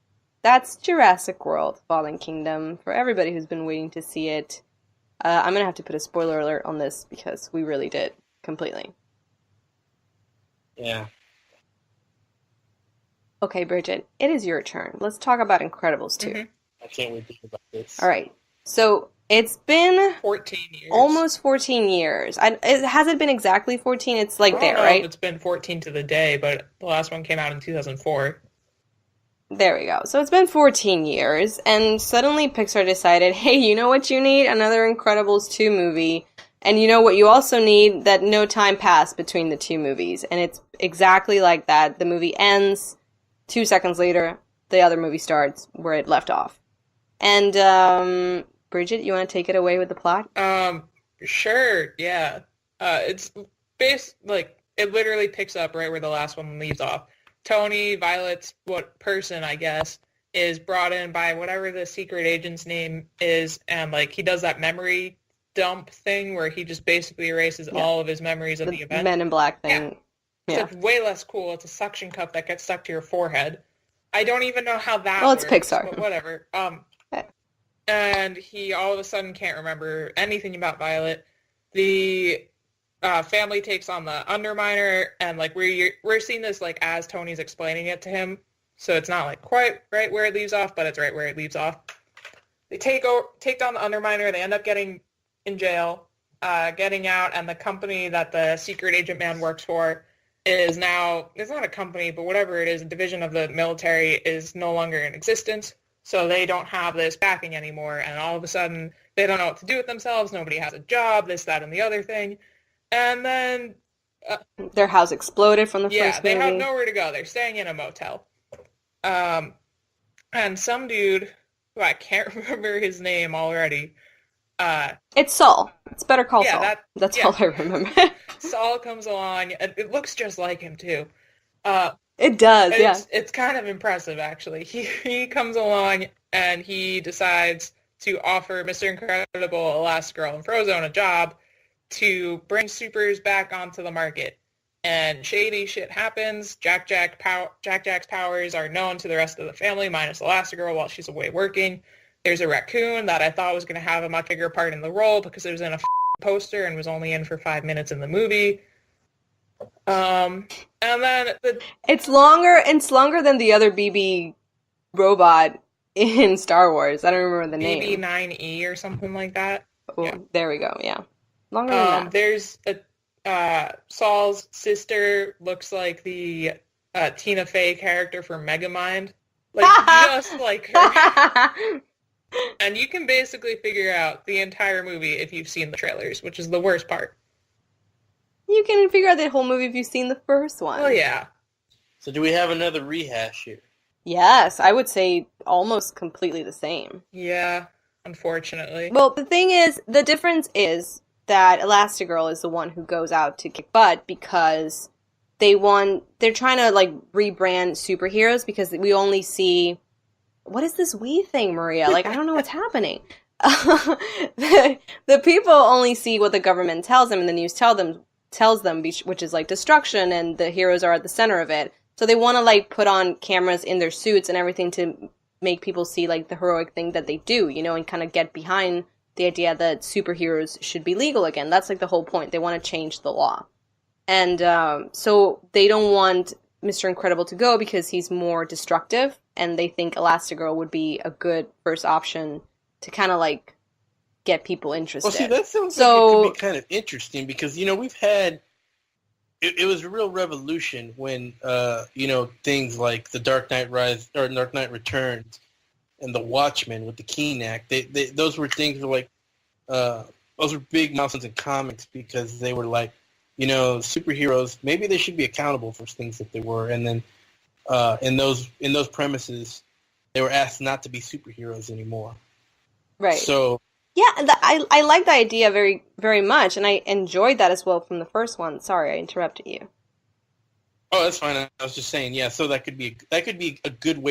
that's Jurassic World: Fallen Kingdom for everybody who's been waiting to see it. I'm gonna have to put a spoiler alert on this because we really did completely. Yeah. Okay, Bridget, it is your turn. Let's talk about Incredibles 2. Mhm. I can't wait to hear about this. All right. So it's been 14 years. almost 14 years. Has it been exactly 14? It's I don't there, know right? if it's been 14 to the day, but the last one came out in 2004. There we go. So it's been 14 years, and suddenly Pixar decided, hey, you know what you need? Another Incredibles 2 movie. And you know what you also need? That no time passed between the two movies. And it's exactly like that. The movie ends, 2 seconds later, the other movie starts where it left off. And, Bridget, you want to take it away with the plot? Sure, yeah. It's it literally picks up right where the last one leaves off. Tony, Violet's person, I guess, is brought in by whatever the secret agent's name is, and, he does that memory dump thing where he just basically erases all of his memories of the event. Men in Black thing. Yeah. It's way less cool. It's a suction cup that gets stuck to your forehead. I don't even know how that works. Well, it's Pixar. But whatever. And he all of a sudden can't remember anything about Violet. The family takes on the Underminer, and we're seeing this as Tony's explaining it to him, so it's not quite right where it leaves off, but it's right where it leaves off. They take down the Underminer. They end up getting in jail, getting out, and the company that the secret agent man works for is now, it's not a company, but whatever it is, a division of the military is no longer in existence. So they don't have this backing anymore, and all of a sudden, they don't know what to do with themselves. Nobody has a job, this, that, and the other thing. And then... their house exploded from the first movie. Yeah, they have nowhere to go. They're staying in a motel. And some dude, who I can't remember his name already... it's Saul. It's Better Call Saul. That's all I remember. Saul comes along, and it looks just like him, too. It does, yeah. It's kind of impressive, actually. He comes along, and he decides to offer Mr. Incredible, Elastigirl, and Frozone a job to bring supers back onto the market. And shady shit happens. Jack-Jack's powers are known to the rest of the family, minus Elastigirl while she's away working. There's a raccoon that I thought was going to have a much bigger part in the role because it was in a poster and was only in for 5 minutes in the movie. And then it's longer than the other BB robot in Star Wars. I don't remember the name. BB-9E or something like that. Oh, yeah. There we go. Yeah, longer than that. There's Saul's sister looks like the Tina Fey character from Megamind, just like her. And you can basically figure out the entire movie if you've seen the trailers, which is the worst part. You can figure out the whole movie if you've seen the first one. Well, yeah. So do we have another rehash here? Yes, I would say almost completely the same. Yeah, unfortunately. Well, the difference is that Elastigirl is the one who goes out to kick butt because they're trying to rebrand superheroes because we only see, what is this we thing, Maria? I don't know what's happening. The people only see what the government tells them and the news tells them, which is destruction, and the heroes are at the center of it. So they want to put on cameras in their suits and everything to make people see the heroic thing that they do, and kind of get behind the idea that superheroes should be legal again. That's the whole point. They want to change the law. And so they don't want Mr. Incredible to go because he's more destructive, and they think Elastigirl would be a good first option to kind of get people interested. Well, see, that sounds like it could be kind of interesting because, we've had, it was a real revolution when, things like The Dark Knight Dark Knight Returns and The Watchmen with the Keene Act, those were things those were big milestones in comics because they were superheroes, maybe they should be accountable for things that they were. And then in those premises, they were asked not to be superheroes anymore. Right. So yeah, I like the idea very, very much, and I enjoyed that as well from the first one. Sorry, I interrupted you. Oh, that's fine. I was just saying, yeah. So that could be a good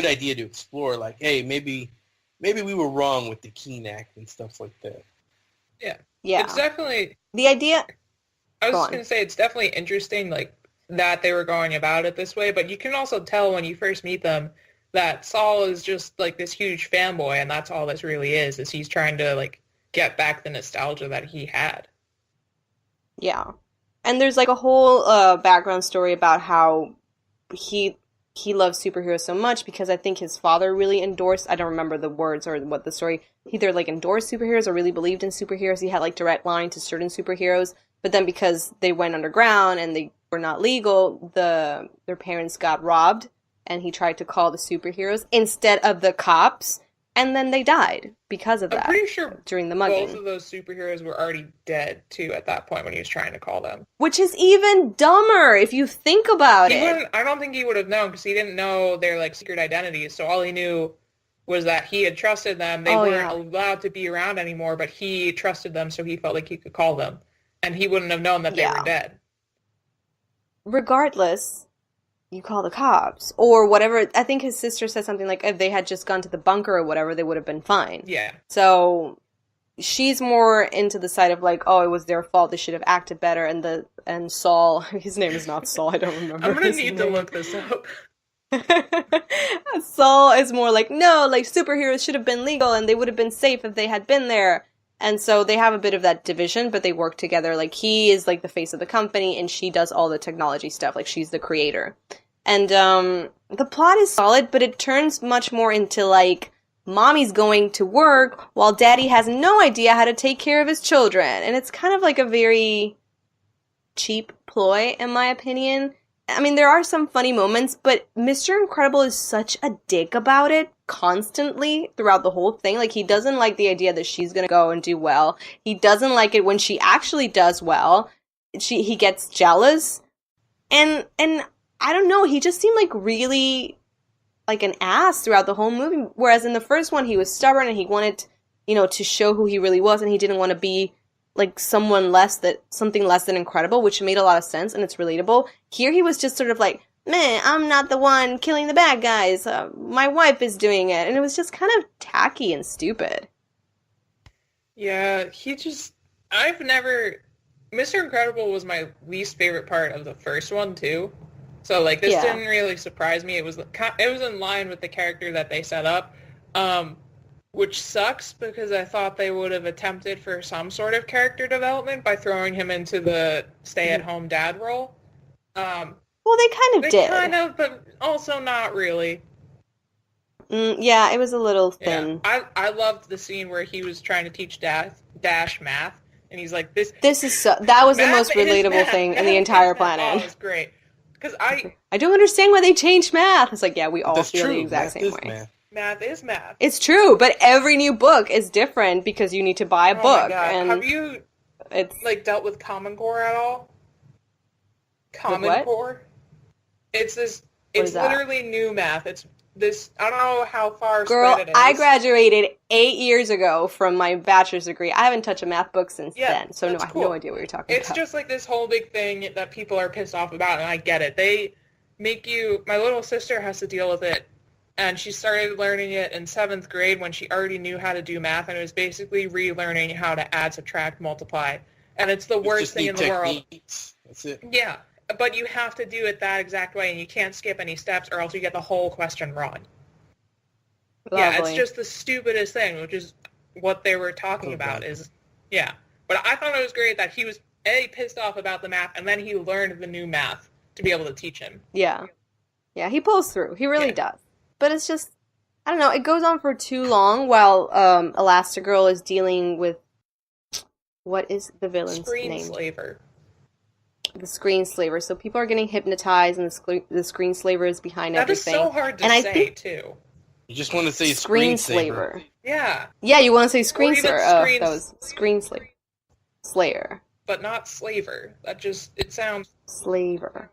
idea to explore. Hey, maybe we were wrong with the Keene Act and stuff like that. Yeah. Yeah. It's definitely the idea. I was just gonna say it's definitely interesting, that they were going about it this way. But you can also tell when you first meet them that Saul is just this huge fanboy, and that's all this really is he's trying to get back the nostalgia that he had. Yeah. And there's a whole background story about how he loves superheroes so much because I think his father really endorsed, I don't remember the words or what the story, he either endorsed superheroes or really believed in superheroes. He had direct line to certain superheroes, but then because they went underground and they were not legal, their parents got robbed and he tried to call the superheroes instead of the cops, and then they died because of that. I'm pretty sure during the mugging. Both of those superheroes were already dead, too, at that point when he was trying to call them. Which is even dumber if you think about it. I don't think he would have known, because he didn't know their, like, secret identities, so all he knew was that he had trusted them. They weren't allowed to be around anymore, but he trusted them, so he felt like he could call them. And he wouldn't have known that they were dead. Regardless, you call the cops. Or whatever. I think his sister said something like, if they had just gone to the bunker or whatever, they would have been fine. Yeah. So she's more into the side of like, oh, it was their fault. They should have acted better. And Saul, his name is not Saul. I don't remember. I'm going to need to look this up. Saul is more like, no, like superheroes should have been legal and they would have been safe if they had been there. And so they have a bit of that division, but they work together. Like he is like the face of the company and she does all the technology stuff. Like she's the creator. And the plot is solid, but it turns much more into like mommy's going to work while daddy has no idea how to take care of his children. And it's kind of like a very cheap ploy, in my opinion. I mean, there are some funny moments, but Mr. Incredible is such a dick about it constantly throughout the whole thing. Like, he doesn't like the idea that she's gonna go and do well. He doesn't like it when she actually does well. He gets jealous. And I don't know, he just seemed like really like an ass throughout the whole movie. Whereas in the first one, he was stubborn and he wanted, to show who he really was, and he didn't want to be like something less than incredible, which made a lot of sense and it's relatable. Here he was just sort of like, man, I'm not the one killing the bad guys. My wife is doing it. And it was just kind of tacky and stupid. Yeah, Mr. Incredible was my least favorite part of the first one too. So like this didn't really surprise me. It was in line with the character that they set up. Which sucks because I thought they would have attempted for some sort of character development by throwing him into the stay-at-home dad role. Well, they kind of did. Kind of, but also not really. Yeah, it was a little thin. Yeah. I loved the scene where he was trying to teach Dash math, and he's like, that was the most relatable thing in the entire planet. Oh, it was great. Because I don't understand why they changed math. It's like, yeah, we all feel the exact same way. Math. Math is math. It's true, but every new book is different because you need to buy a book. My God. And have you dealt with Common Core at all? Common Core? It's literally new math. It's this, I don't know how far Girl, spread it is. I graduated 8 years ago from my bachelor's degree. I haven't touched a math book since then, so no, I have no idea what you're talking about. It's just like this whole big thing that people are pissed off about, and I get it. They make my little sister has to deal with it. And she started learning it in 7th grade when she already knew how to do math, and it was basically relearning how to add, subtract, multiply. And it's the worst thing in the world. That's it. Yeah, but you have to do it that exact way, and you can't skip any steps, or else you get the whole question wrong. Lovely. Yeah, it's just the stupidest thing, which is what they were talking about. But I thought it was great that he was pissed off about the math, and then he learned the new math to be able to teach him. Yeah, he pulls through. He really does. But it's just, I don't know, it goes on for too long while Elastigirl is dealing with, what is the villain's name? Screenslaver. The Screenslaver. So people are getting hypnotized and the Screenslaver is behind everything. That is so hard to say, too. You just want to say Screenslaver. Yeah. Yeah, you want to say Screenslaver. That was Screenslaver. Slayer. But not Slaver. It sounds... Slaver.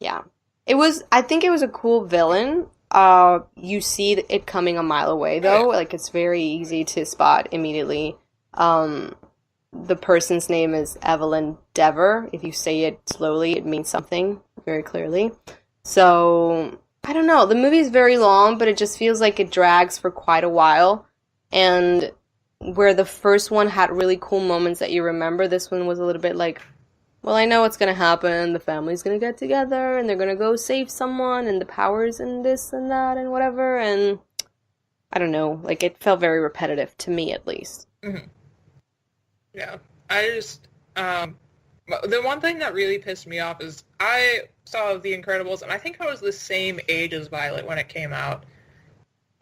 Yeah. I think it was a cool villain. You see it coming a mile away, though. Like, it's very easy to spot immediately. The person's name is Evelyn Dever. If you say it slowly, it means something very clearly. So, I don't know. The movie is very long, but it just feels like it drags for quite a while. And where the first one had really cool moments that you remember, this one was a little bit like, well, I know what's going to happen. The family's going to get together, and they're going to go save someone, and the powers and this and that and whatever, and I don't know. Like, it felt very repetitive, to me at least. Mm-hmm. Yeah. I just, the one thing that really pissed me off is I saw The Incredibles, and I think I was the same age as Violet when it came out.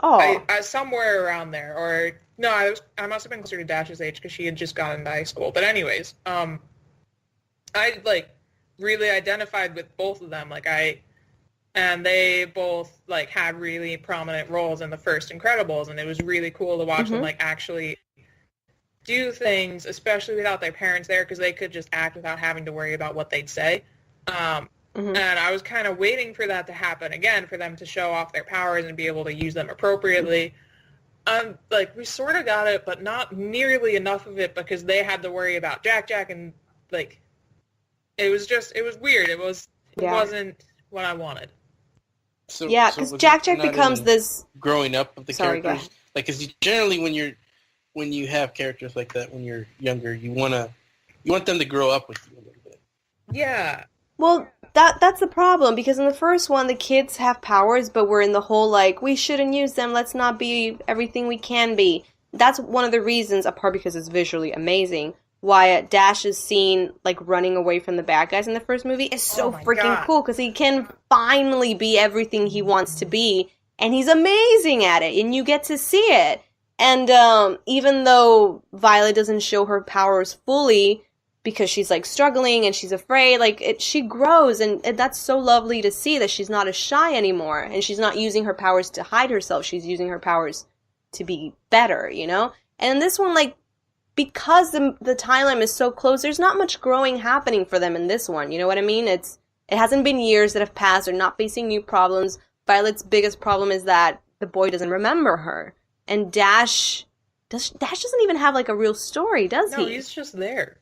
Oh. I somewhere around there, or, no, I must have been closer to Dash's age, because she had just gotten into high school. But anyways, I, really identified with both of them. Like, and they both like had really prominent roles in the first Incredibles, and it was really cool to watch them like actually do things, especially without their parents there, because they could just act without having to worry about what they'd say. And I was kind of waiting for that to happen again, for them to show off their powers and be able to use them appropriately. Like, we sort of got it, but not nearly enough of it, because they had to worry about Jack, and like, it was weird. It wasn't what I wanted. So because Jack becomes this growing up of the characters. Like, because generally when you have characters like that when you're younger, you want them to grow up with you a little bit. Yeah. Well, that's the problem, because in the first one, the kids have powers, but we're in the whole, like, we shouldn't use them, let's not be everything we can be. That's one of the reasons, apart because it's visually amazing, why Dash's scene, like, running away from the bad guys in the first movie is so freaking cool, because he can finally be everything he wants to be, and he's amazing at it, and you get to see it. And even though Violet doesn't show her powers fully, because she's, like, struggling and she's afraid, like, she grows, and that's so lovely to see that she's not as shy anymore, and she's not using her powers to hide herself, she's using her powers to be better, you know? And in this one, like, because the timeline is so close, there's not much growing happening for them in this one, you know what I mean? It hasn't been years that have passed, they're not facing new problems. Violet's biggest problem is that the boy doesn't remember her, and Dash doesn't even have, like, a real story, does he? No, he's just there.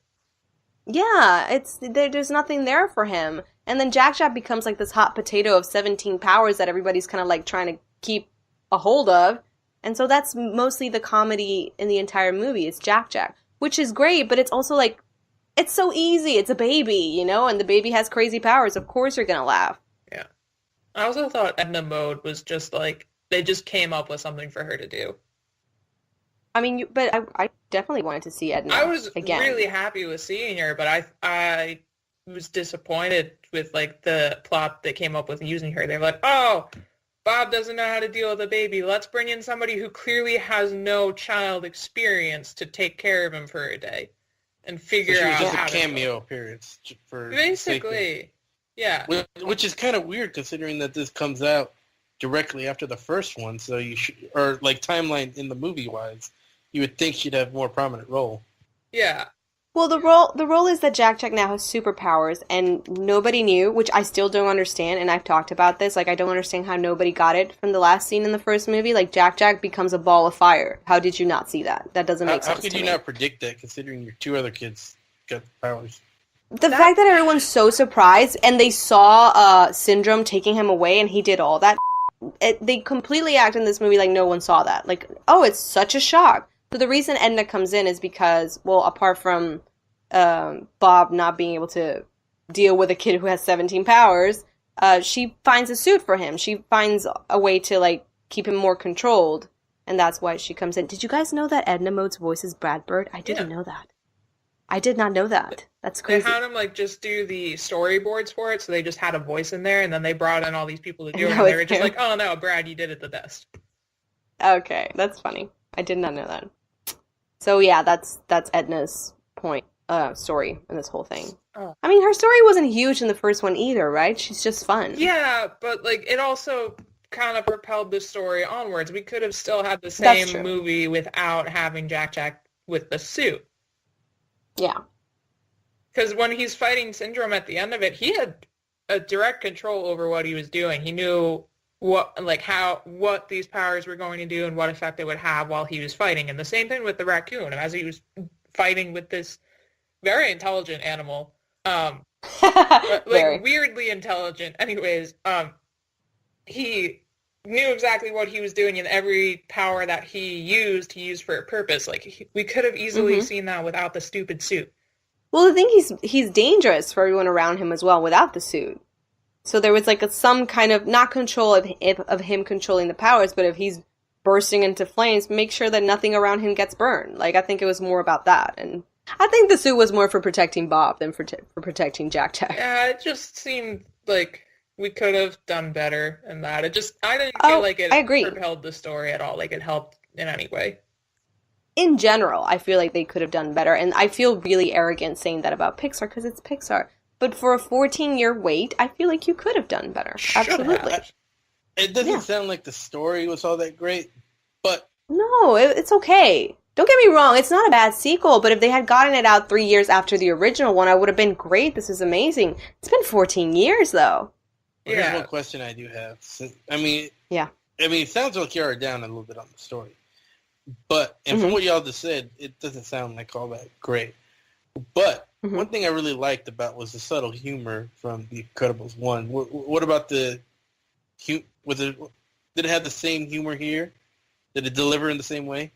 Yeah, there's nothing there for him. And then Jack becomes like this hot potato of 17 powers that everybody's kind of like trying to keep a hold of. And so that's mostly the comedy in the entire movie. It's Jack, which is great, but it's also like, it's so easy. It's a baby, you know, and the baby has crazy powers. Of course you're going to laugh. Yeah. I also thought Edna Mode was just like, they just came up with something for her to do. I mean, but I definitely wanted to see Edna I was again. Really happy with seeing her, but I was disappointed with, like, the plot they came up with using her. They're like, oh, Bob doesn't know how to deal with a baby. Let's bring in somebody who clearly has no child experience to take care of him for a day and figure out just how a to cameo appearance for basically. Yeah. Which is kind of weird considering that this comes out directly after the first one, so you should, or like timeline in the movie wise, you would think she'd have more prominent role. Yeah. Well, the role is that Jack now has superpowers, and nobody knew, which I still don't understand, and I've talked about this, like, I don't understand how nobody got it from the last scene in the first movie, like, Jack becomes a ball of fire. How did you not see that? That doesn't make sense to me. How could you not predict that, considering your two other kids got powers? The fact that everyone's so surprised, and they saw Syndrome taking him away, and he did all that, they completely act in this movie like no one saw that. Like, oh, it's such a shock. So the reason Edna comes in is because, well, apart from Bob not being able to deal with a kid who has 17 powers, she finds a suit for him. She finds a way to, like, keep him more controlled, and that's why she comes in. Did you guys know that Edna Mode's voice is Brad Bird? I didn't know that. I did not know that. That's crazy. They had him, like, just do the storyboards for it, so they just had a voice in there, and then they brought in all these people to do it, and they were just like, oh, no, Brad, you did it the best. Okay, that's funny. I did not know that. So yeah, that's Edna's story in this whole thing. Oh. I mean, her story wasn't huge in the first one either, right? She's just fun. Yeah, but like it also kind of propelled the story onwards. We could have still had the same movie without having Jack with the suit. Yeah. Because when he's fighting Syndrome at the end of it, he had a direct control over what he was doing. He knew what these powers were going to do and what effect it would have while he was fighting. And the same thing with the raccoon. As he was fighting with this very intelligent animal, weirdly intelligent. Anyways, he knew exactly what he was doing, and every power that he used for a purpose. Like, we could have easily seen that without the stupid suit. Well, I think he's dangerous for everyone around him as well without the suit. So there was like some kind of, not control of him controlling the powers, but if he's bursting into flames, make sure that nothing around him gets burned. Like, I think it was more about that. And I think the suit was more for protecting Bob than for protecting Jack. Yeah, it just seemed like we could have done better in that. I didn't feel like it propelled the story at all, like it helped in any way. In general, I feel like they could have done better. And I feel really arrogant saying that about Pixar because it's Pixar. but for a 14-year wait, I feel like you could have done better. Should Absolutely. have. It doesn't sound like the story was all that great, but No, it's okay. Don't get me wrong, it's not a bad sequel, but if they had gotten it out 3 years after the original one, I would have been great. This is amazing. It's been 14 years, though. here's Yeah. one question I do have. I mean, Yeah. it sounds like you're down a little bit on the story, but from what y'all just said, it doesn't sound like all that great. But one thing I really liked about was the subtle humor from The Incredibles 1. What about did it have the same humor here? Did it deliver in the same way?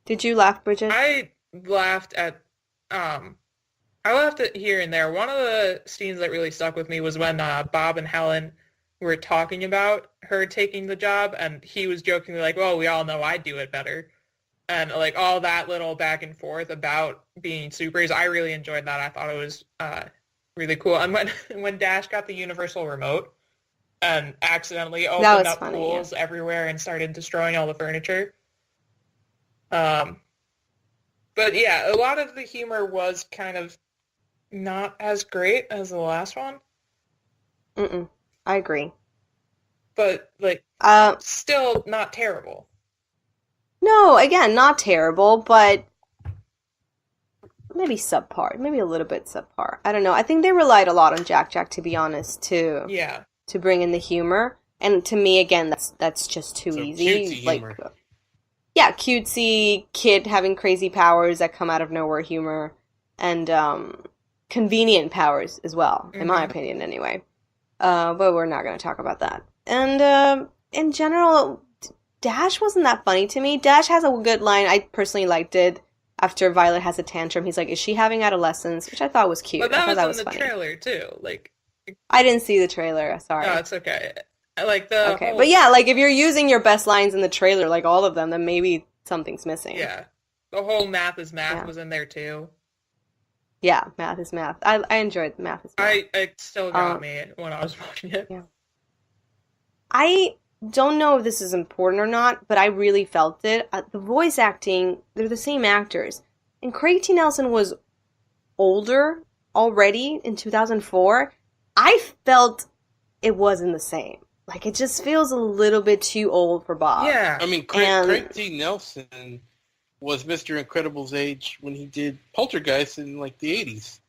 Did you laugh, Bridget? I laughed at here and there. One of the scenes that really stuck with me was when Bob and Helen were talking about her taking the job, and he was jokingly like, well, we all know I do it better. And like all that little back and forth about being supers, I really enjoyed that. I thought it was really cool. And when Dash got the universal remote and accidentally opened up pools everywhere and started destroying all the furniture. But yeah, a lot of the humor was kind of not as great as the last one. I agree. But like, still not terrible. No, again, not terrible, but maybe subpar. Maybe a little bit subpar. I don't know. I think they relied a lot on Jack, to be honest, to bring in the humor. And to me, again, that's just too easy. Cutesy humor. Yeah, cutesy kid having crazy powers that come out of nowhere humor, and convenient powers as well, in my opinion, anyway. But we're not going to talk about that. And in general, Dash wasn't that funny to me. Dash has a good line. I personally liked it. After Violet has a tantrum, he's like, "Is she having adolescence?" Which I thought was cute. But that was in the funny. trailer too. Like, I didn't see the trailer. Sorry. no, it's okay. I like the Okay, whole, but yeah, like if you're using your best lines in the trailer, like all of them, then maybe something's missing. yeah, the whole math is math was in there too. Yeah, math is math. I enjoyed math is math. It still got me when I was watching it. Yeah. I don't know if this is important or not, but I really felt it. The voice acting, they're the same actors. And Craig T. Nelson was older already in 2004. I felt it wasn't the same. Like, it just feels a little bit too old for Bob. Yeah. I mean, Craig T. Nelson was Mr. Incredible's age when he did Poltergeist in, like, the 80s.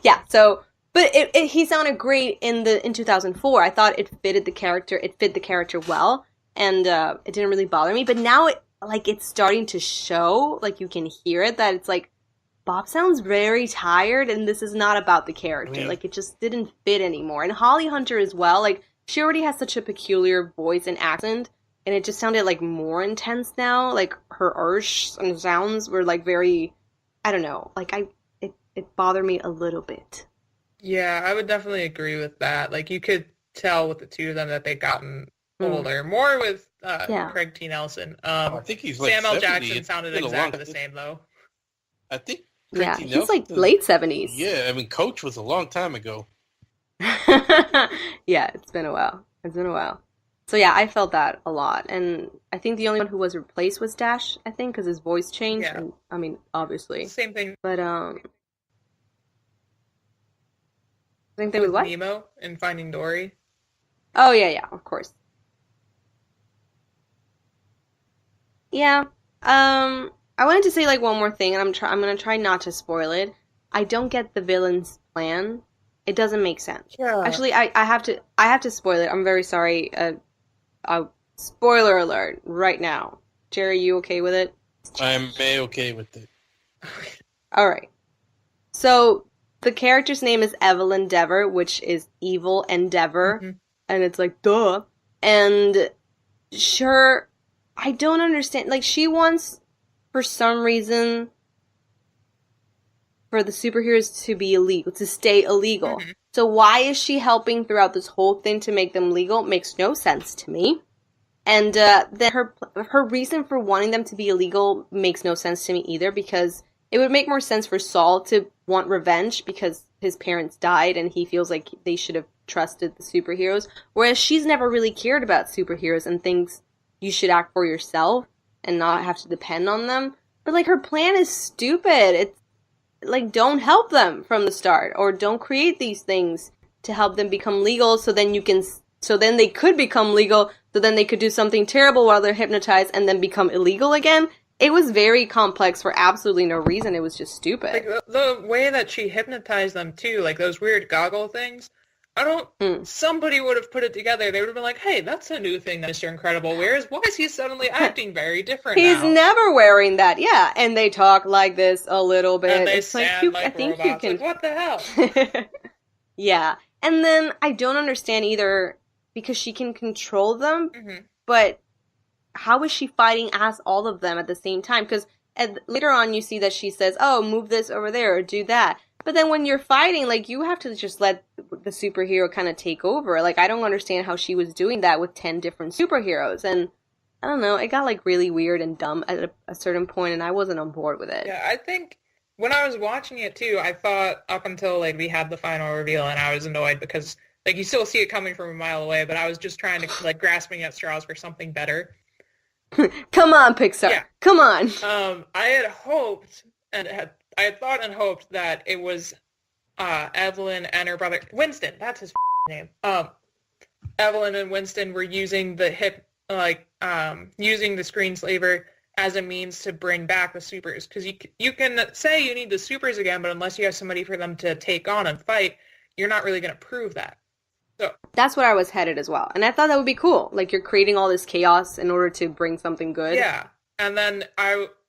Yeah, so... But he sounded great in 2004. I thought it fitted the character. It fit the character well, and it didn't really bother me. But now it's starting to show. Like, you can hear it, that it's like Bob sounds very tired, and this is not about the character. I mean, like, it just didn't fit anymore. And Holly Hunter as well. Like, she already has such a peculiar voice and accent, and it just sounded like more intense now. Like, her ursh and sounds were like very, I don't know. Like, it bothered me a little bit. Yeah, I would definitely agree with that. Like, you could tell with the two of them that they've gotten older. More with Craig T. Nelson. I think he's like Samuel 70. Jackson sounded exactly the same, though. I think Craig T. He's Nelson like late 70s. Yeah, I mean, Coach was a long time ago. Yeah, it's been a while. So yeah, I felt that a lot. And I think the only one who was replaced was Dash, I think, because his voice changed. Yeah. And, I mean, obviously. Same thing But, same thing with what? Nemo in Finding Dory. Oh, yeah, of course. Yeah. I wanted to say, like, one more thing, and I'm going to try not to spoil it. I don't get the villain's plan. It doesn't make sense. Yeah. Actually, I have to spoil it. I'm very sorry. Spoiler alert right now. Jerry, you okay with it? I'm okay with it. All right. So the character's name is Evelyn Dever, which is evil endeavor, and it's like duh. And sure, I don't understand. Like, she wants, for some reason, for the superheroes to be illegal, to stay illegal. So why is she helping throughout this whole thing to make them legal? Makes no sense to me. And then her reason for wanting them to be illegal makes no sense to me either, because it would make more sense for Saul to want revenge because his parents died and he feels like they should have trusted the superheroes, whereas she's never really cared about superheroes and thinks you should act for yourself and not have to depend on them. But, like, her plan is stupid. like, don't help them from the start, or don't create these things to help them become legal, so then they could become legal, so then they could do something terrible while they're hypnotized and then become illegal again. It was very complex for absolutely no reason. It was just stupid. Like, the way that she hypnotized them, too, like those weird goggle things, somebody would have put it together. They would have been like, hey, that's a new thing that Mr. Incredible wears. Why is he suddenly acting very different He's now? never wearing that, yeah. And they talk like this a little bit. And they it's stand like, like I think robots. you can... Like, what the hell? Yeah. And then I don't understand either, because she can control them, but how is she fighting as all of them at the same time? Because later on you see that she says, oh, move this over there or do that. But then when you're fighting, like, you have to just let the superhero kind of take over. Like, I don't understand how she was doing that with 10 different superheroes. And I don't know, it got, like, really weird and dumb at a certain point, and I wasn't on board with it. Yeah, I think when I was watching it, too, I thought up until, like, we had the final reveal, and I was annoyed because, like, you still see it coming from a mile away, but I was just trying to, like, grasping at straws for something better. Come on, Pixar. Yeah. Come on. I had hoped, I had thought and hoped that it was Evelyn and her brother, Winston, that's his name. Evelyn and Winston were using the using the screenslaver as a means to bring back the supers. Because you can say you need the supers again, but unless you have somebody for them to take on and fight, you're not really going to prove that. So that's what I was headed as well. And I thought that would be cool. Like, you're creating all this chaos in order to bring something good. Yeah. And then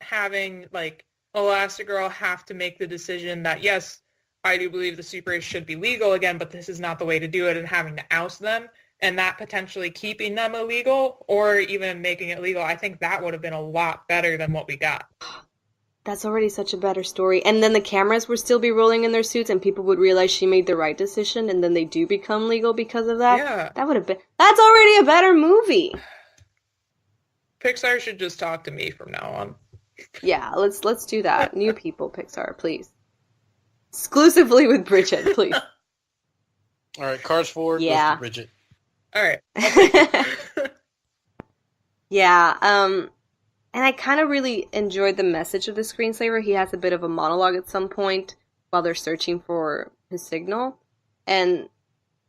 having, like, Elastigirl have to make the decision that, yes, I do believe the supers should be legal again, but this is not the way to do it, and having to oust them, and that potentially keeping them illegal, or even making it legal. I think that would have been a lot better than what we got. That's already such a better story. And then the cameras would still be rolling in their suits, and people would realize she made the right decision, and then they do become legal because of that. Yeah. That would have been... That's already a better movie! Pixar should just talk to me from now on. Yeah, let's do that. New people, Pixar, please. Exclusively with Bridget, please. All right, Cars forward. Yeah. Bridget. All right. Yeah. And I kind of really enjoyed the message of the screensaver. He has a bit of a monologue at some point while they're searching for his signal, and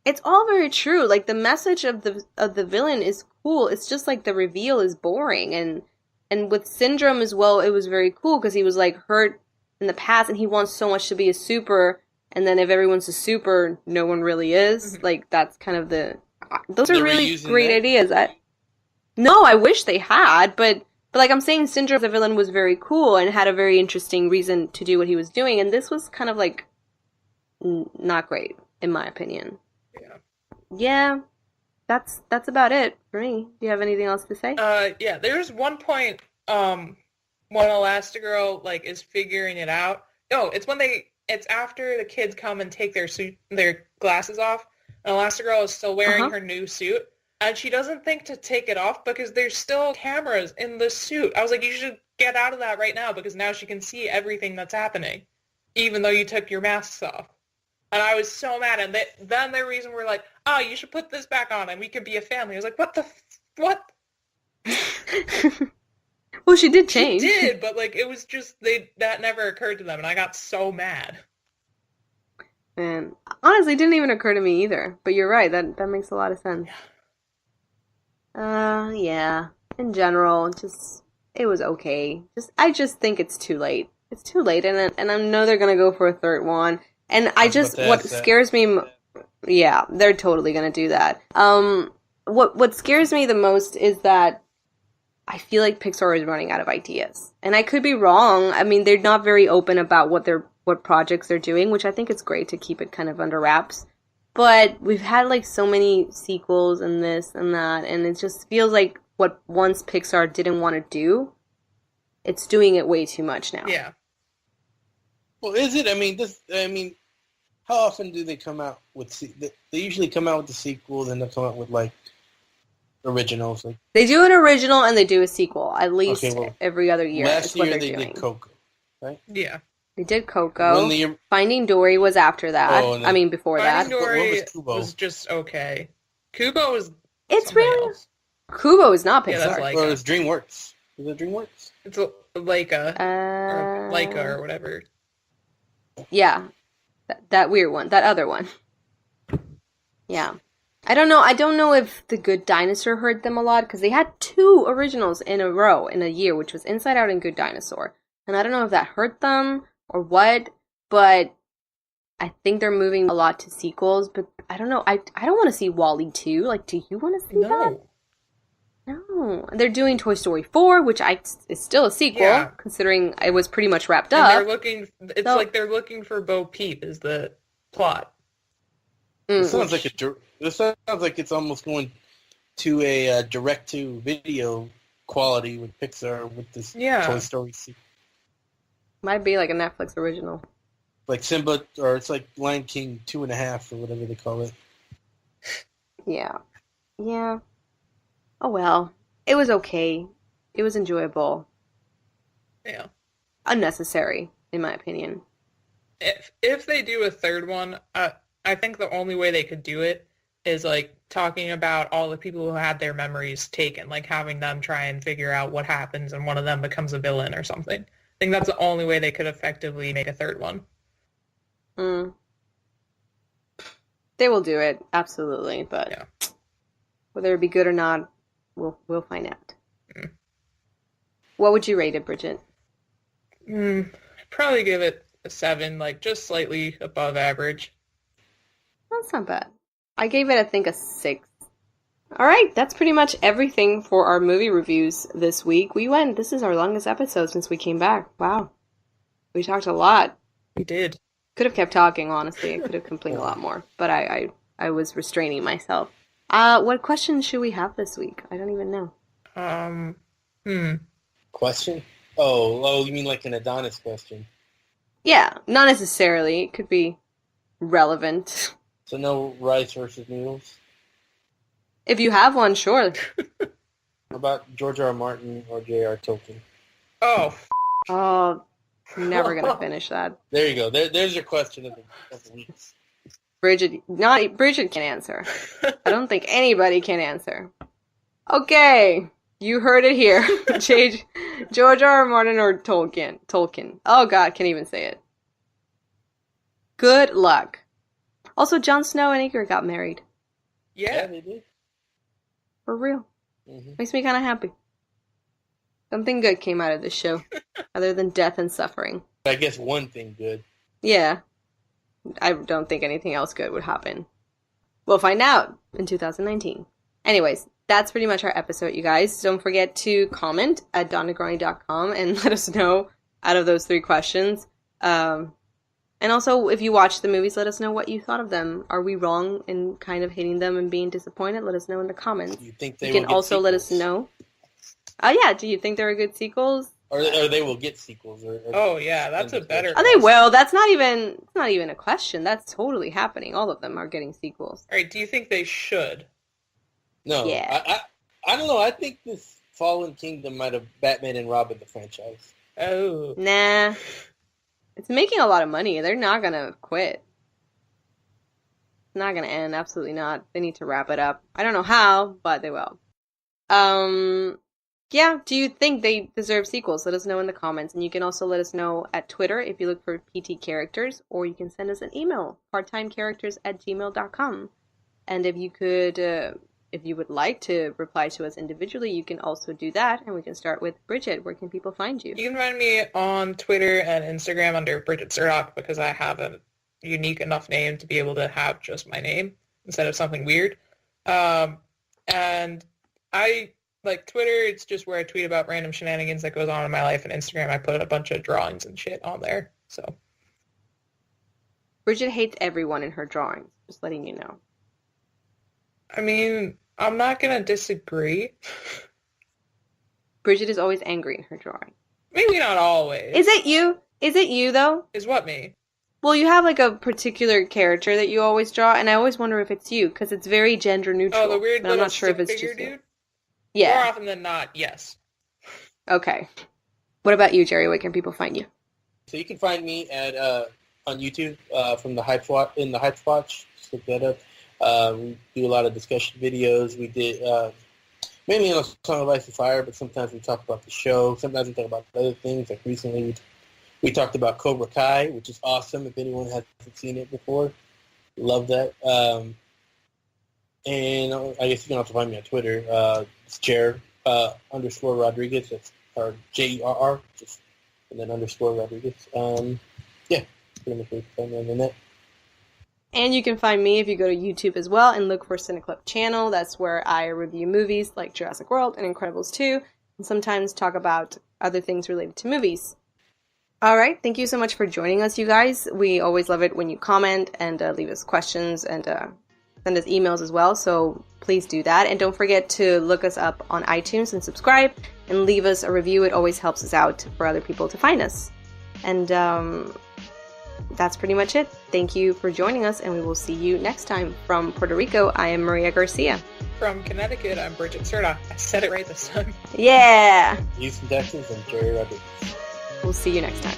it's all very true. Like, the message of the villain is cool. It's just like the reveal is boring, and with Syndrome as well, it was very cool because he was, like, hurt in the past, and he wants so much to be a super, and then if everyone's a super, no one really is. Like, that's kind of those are really great ideas. No, I wish they had, but like I'm saying, Syndrome as a villain was very cool and had a very interesting reason to do what he was doing, and this was kind of, like, not great, in my opinion. Yeah. Yeah. That's about it for me. Do you have anything else to say? Yeah, there's one point when Elastigirl, like, is figuring it out. No, it's after the kids come and take their glasses off, and Elastigirl is still wearing her new suit, and she doesn't think to take it off because there's still cameras in the suit. I was like, you should get out of that right now, because now she can see everything that's happening, even though you took your masks off. And I was so mad. And then the reason we're like, oh, you should put this back on and we could be a family. I was like, what? Well, she did change. She did, but, like, it was just, that never occurred to them. And I got so mad. And honestly, it didn't even occur to me either. But you're right. That makes a lot of sense. Yeah. In general, it was okay. I just think it's too late. It's too late. And I know they're going to go for a third one. And what scares me, yeah, they're totally going to do that. What scares me the most is that I feel like Pixar is running out of ideas. And I could be wrong. I mean, they're not very open about what projects they're doing, which I think it's great to keep it kind of under wraps. But we've had, like, so many sequels and this and that, and it just feels like what once Pixar didn't want to do, it's doing it way too much now. Yeah. Well, is it? I mean, how often do they come out with? They usually come out with the sequel, then they come out with, like, originals. Like, they do an original and they do a sequel at least every other year. Last year they did Coco, right? Yeah, they did Coco. Finding Dory was after that. Before that. Finding Dory was just okay. Kubo was. It's really. Else. Kubo is not Pixar. Yeah, that's Laika. Well, it's DreamWorks. Is it DreamWorks? It's Laika. Or Laika or whatever. Yeah, that weird one, that other one. Yeah. I don't know. I don't know if The Good Dinosaur hurt them a lot because they had two originals in a row in a year, which was Inside Out and Good Dinosaur. And I don't know if that hurt them or what, but I think they're moving a lot to sequels. But I don't know. I don't want to see Wall-E 2. Like, do you want to see that? No. They're doing Toy Story 4, which is still a sequel, considering it was pretty much wrapped up. And like they're looking for Bo Peep is the plot. It sounds like it's almost going to a direct-to-video quality with Pixar with this Toy Story sequel. Might be like a Netflix original. Like Simba, or it's like Lion King 2.5 or whatever they call it. Yeah. Yeah. Oh well. It was okay. It was enjoyable. Yeah. Unnecessary, in my opinion. If they do a third one, I think the only way they could do it is like talking about all the people who had their memories taken, like having them try and figure out what happens and one of them becomes a villain or something. I think that's the only way they could effectively make a third one. They will do it, absolutely, but whether it be good or not, we'll find out. What would you rate it, Bridget? Probably give it a 7, like just slightly above average. That's not bad. I gave it, I think, a 6. All right, that's pretty much everything for our movie reviews this week. This is our longest episode since we came back. Wow. We talked a lot. We did. Could have kept talking, honestly. I could have complained a lot more, but I was restraining myself. What questions should we have this week? I don't even know. Question? Oh, you mean like an Adonis question? Yeah, not necessarily. It could be relevant. So no rice versus noodles? If you have one, sure. How about George R. R. Martin or J.R. Tolkien? Oh, never gonna finish that. There you go. There's your question of the week. Bridget can answer. I don't think anybody can answer. Okay, you heard it here. George R. R. Martin or Tolkien. Oh God, can't even say it. Good luck. Also, Jon Snow and Aegon got married. Yeah, they did. For real. Makes me kind of happy. Something good came out of this show, other than death and suffering. I guess one thing good. Yeah. I don't think anything else good would happen. We'll find out in 2019. Anyways, that's pretty much our episode, you guys. Don't forget to comment at donnagrani.com and let us know out of those 3 questions. And also, if you watch the movies, let us know what you thought of them. Are we wrong in kind of hating them and being disappointed? Let us know in the comments. You think they you can also let us know. Yeah, do you think they're good sequels? Or they will get sequels? Oh yeah, that's a better. Oh, they will. That's not even a question. That's totally happening. All of them are getting sequels. All right. Do you think they should? No. Yeah. I don't know. I think this Fallen Kingdom might have Batman and Robin the franchise. Oh. Nah. It's making a lot of money. They're not gonna quit. It's not gonna end. Absolutely not. They need to wrap it up. I don't know how, but they will. Yeah, do you think they deserve sequels? Let us know in the comments. And you can also let us know at Twitter if you look for PT Characters, or you can send us an email, parttimecharacters@gmail.com. And if you would like to reply to us individually, you can also do that. And we can start with Bridget. Where can people find you? You can find me on Twitter and Instagram under Bridget Surdock because I have a unique enough name to be able to have just my name instead of something weird. And I... like Twitter, it's just where I tweet about random shenanigans that goes on in my life, and Instagram, I put a bunch of drawings and shit on there. So Bridget hates everyone in her drawings. Just letting you know. I mean, I'm not gonna disagree. Bridget is always angry in her drawing. Maybe not always. Is it you? Is it you though? Is what me? Well, you have like a particular character that you always draw, and I always wonder if it's you because it's very gender neutral. Oh, the weird but little I'm not sure if it's figure just dude. You. Yeah. More often than not, yes. Okay. What about you, Jerry? Where can people find you? So you can find me at on YouTube from the Hype Watch. Just look that up. We do a lot of discussion videos. We did mainly on Song of Ice and Fire, but sometimes we talk about the show. Sometimes we talk about other things. Like recently, We talked about Cobra Kai, which is awesome. If anyone hasn't seen it before, love that. And I guess you can also find me on Twitter. It's Jer _ Rodriguez. That's or JERR, just and then _ Rodriguez. Yeah, pretty much where you can find me on the net. And you can find me if you go to YouTube as well and look for Cineclub channel. That's where I review movies like Jurassic World and Incredibles 2, and sometimes talk about other things related to movies. All right, thank you so much for joining us, you guys. We always love it when you comment and leave us questions and send us emails as well, so please do that. And don't forget to look us up on iTunes and subscribe and leave us a review. It always helps us out for other people to find us. And that's pretty much it. Thank you for joining us, and we will see you next time. From Puerto Rico, I am Maria Garcia. From Connecticut, I'm Bridget Serta. I said it right this time. Yeah! Houston, Texas, and Jerry Rodriguez. We'll see you next time.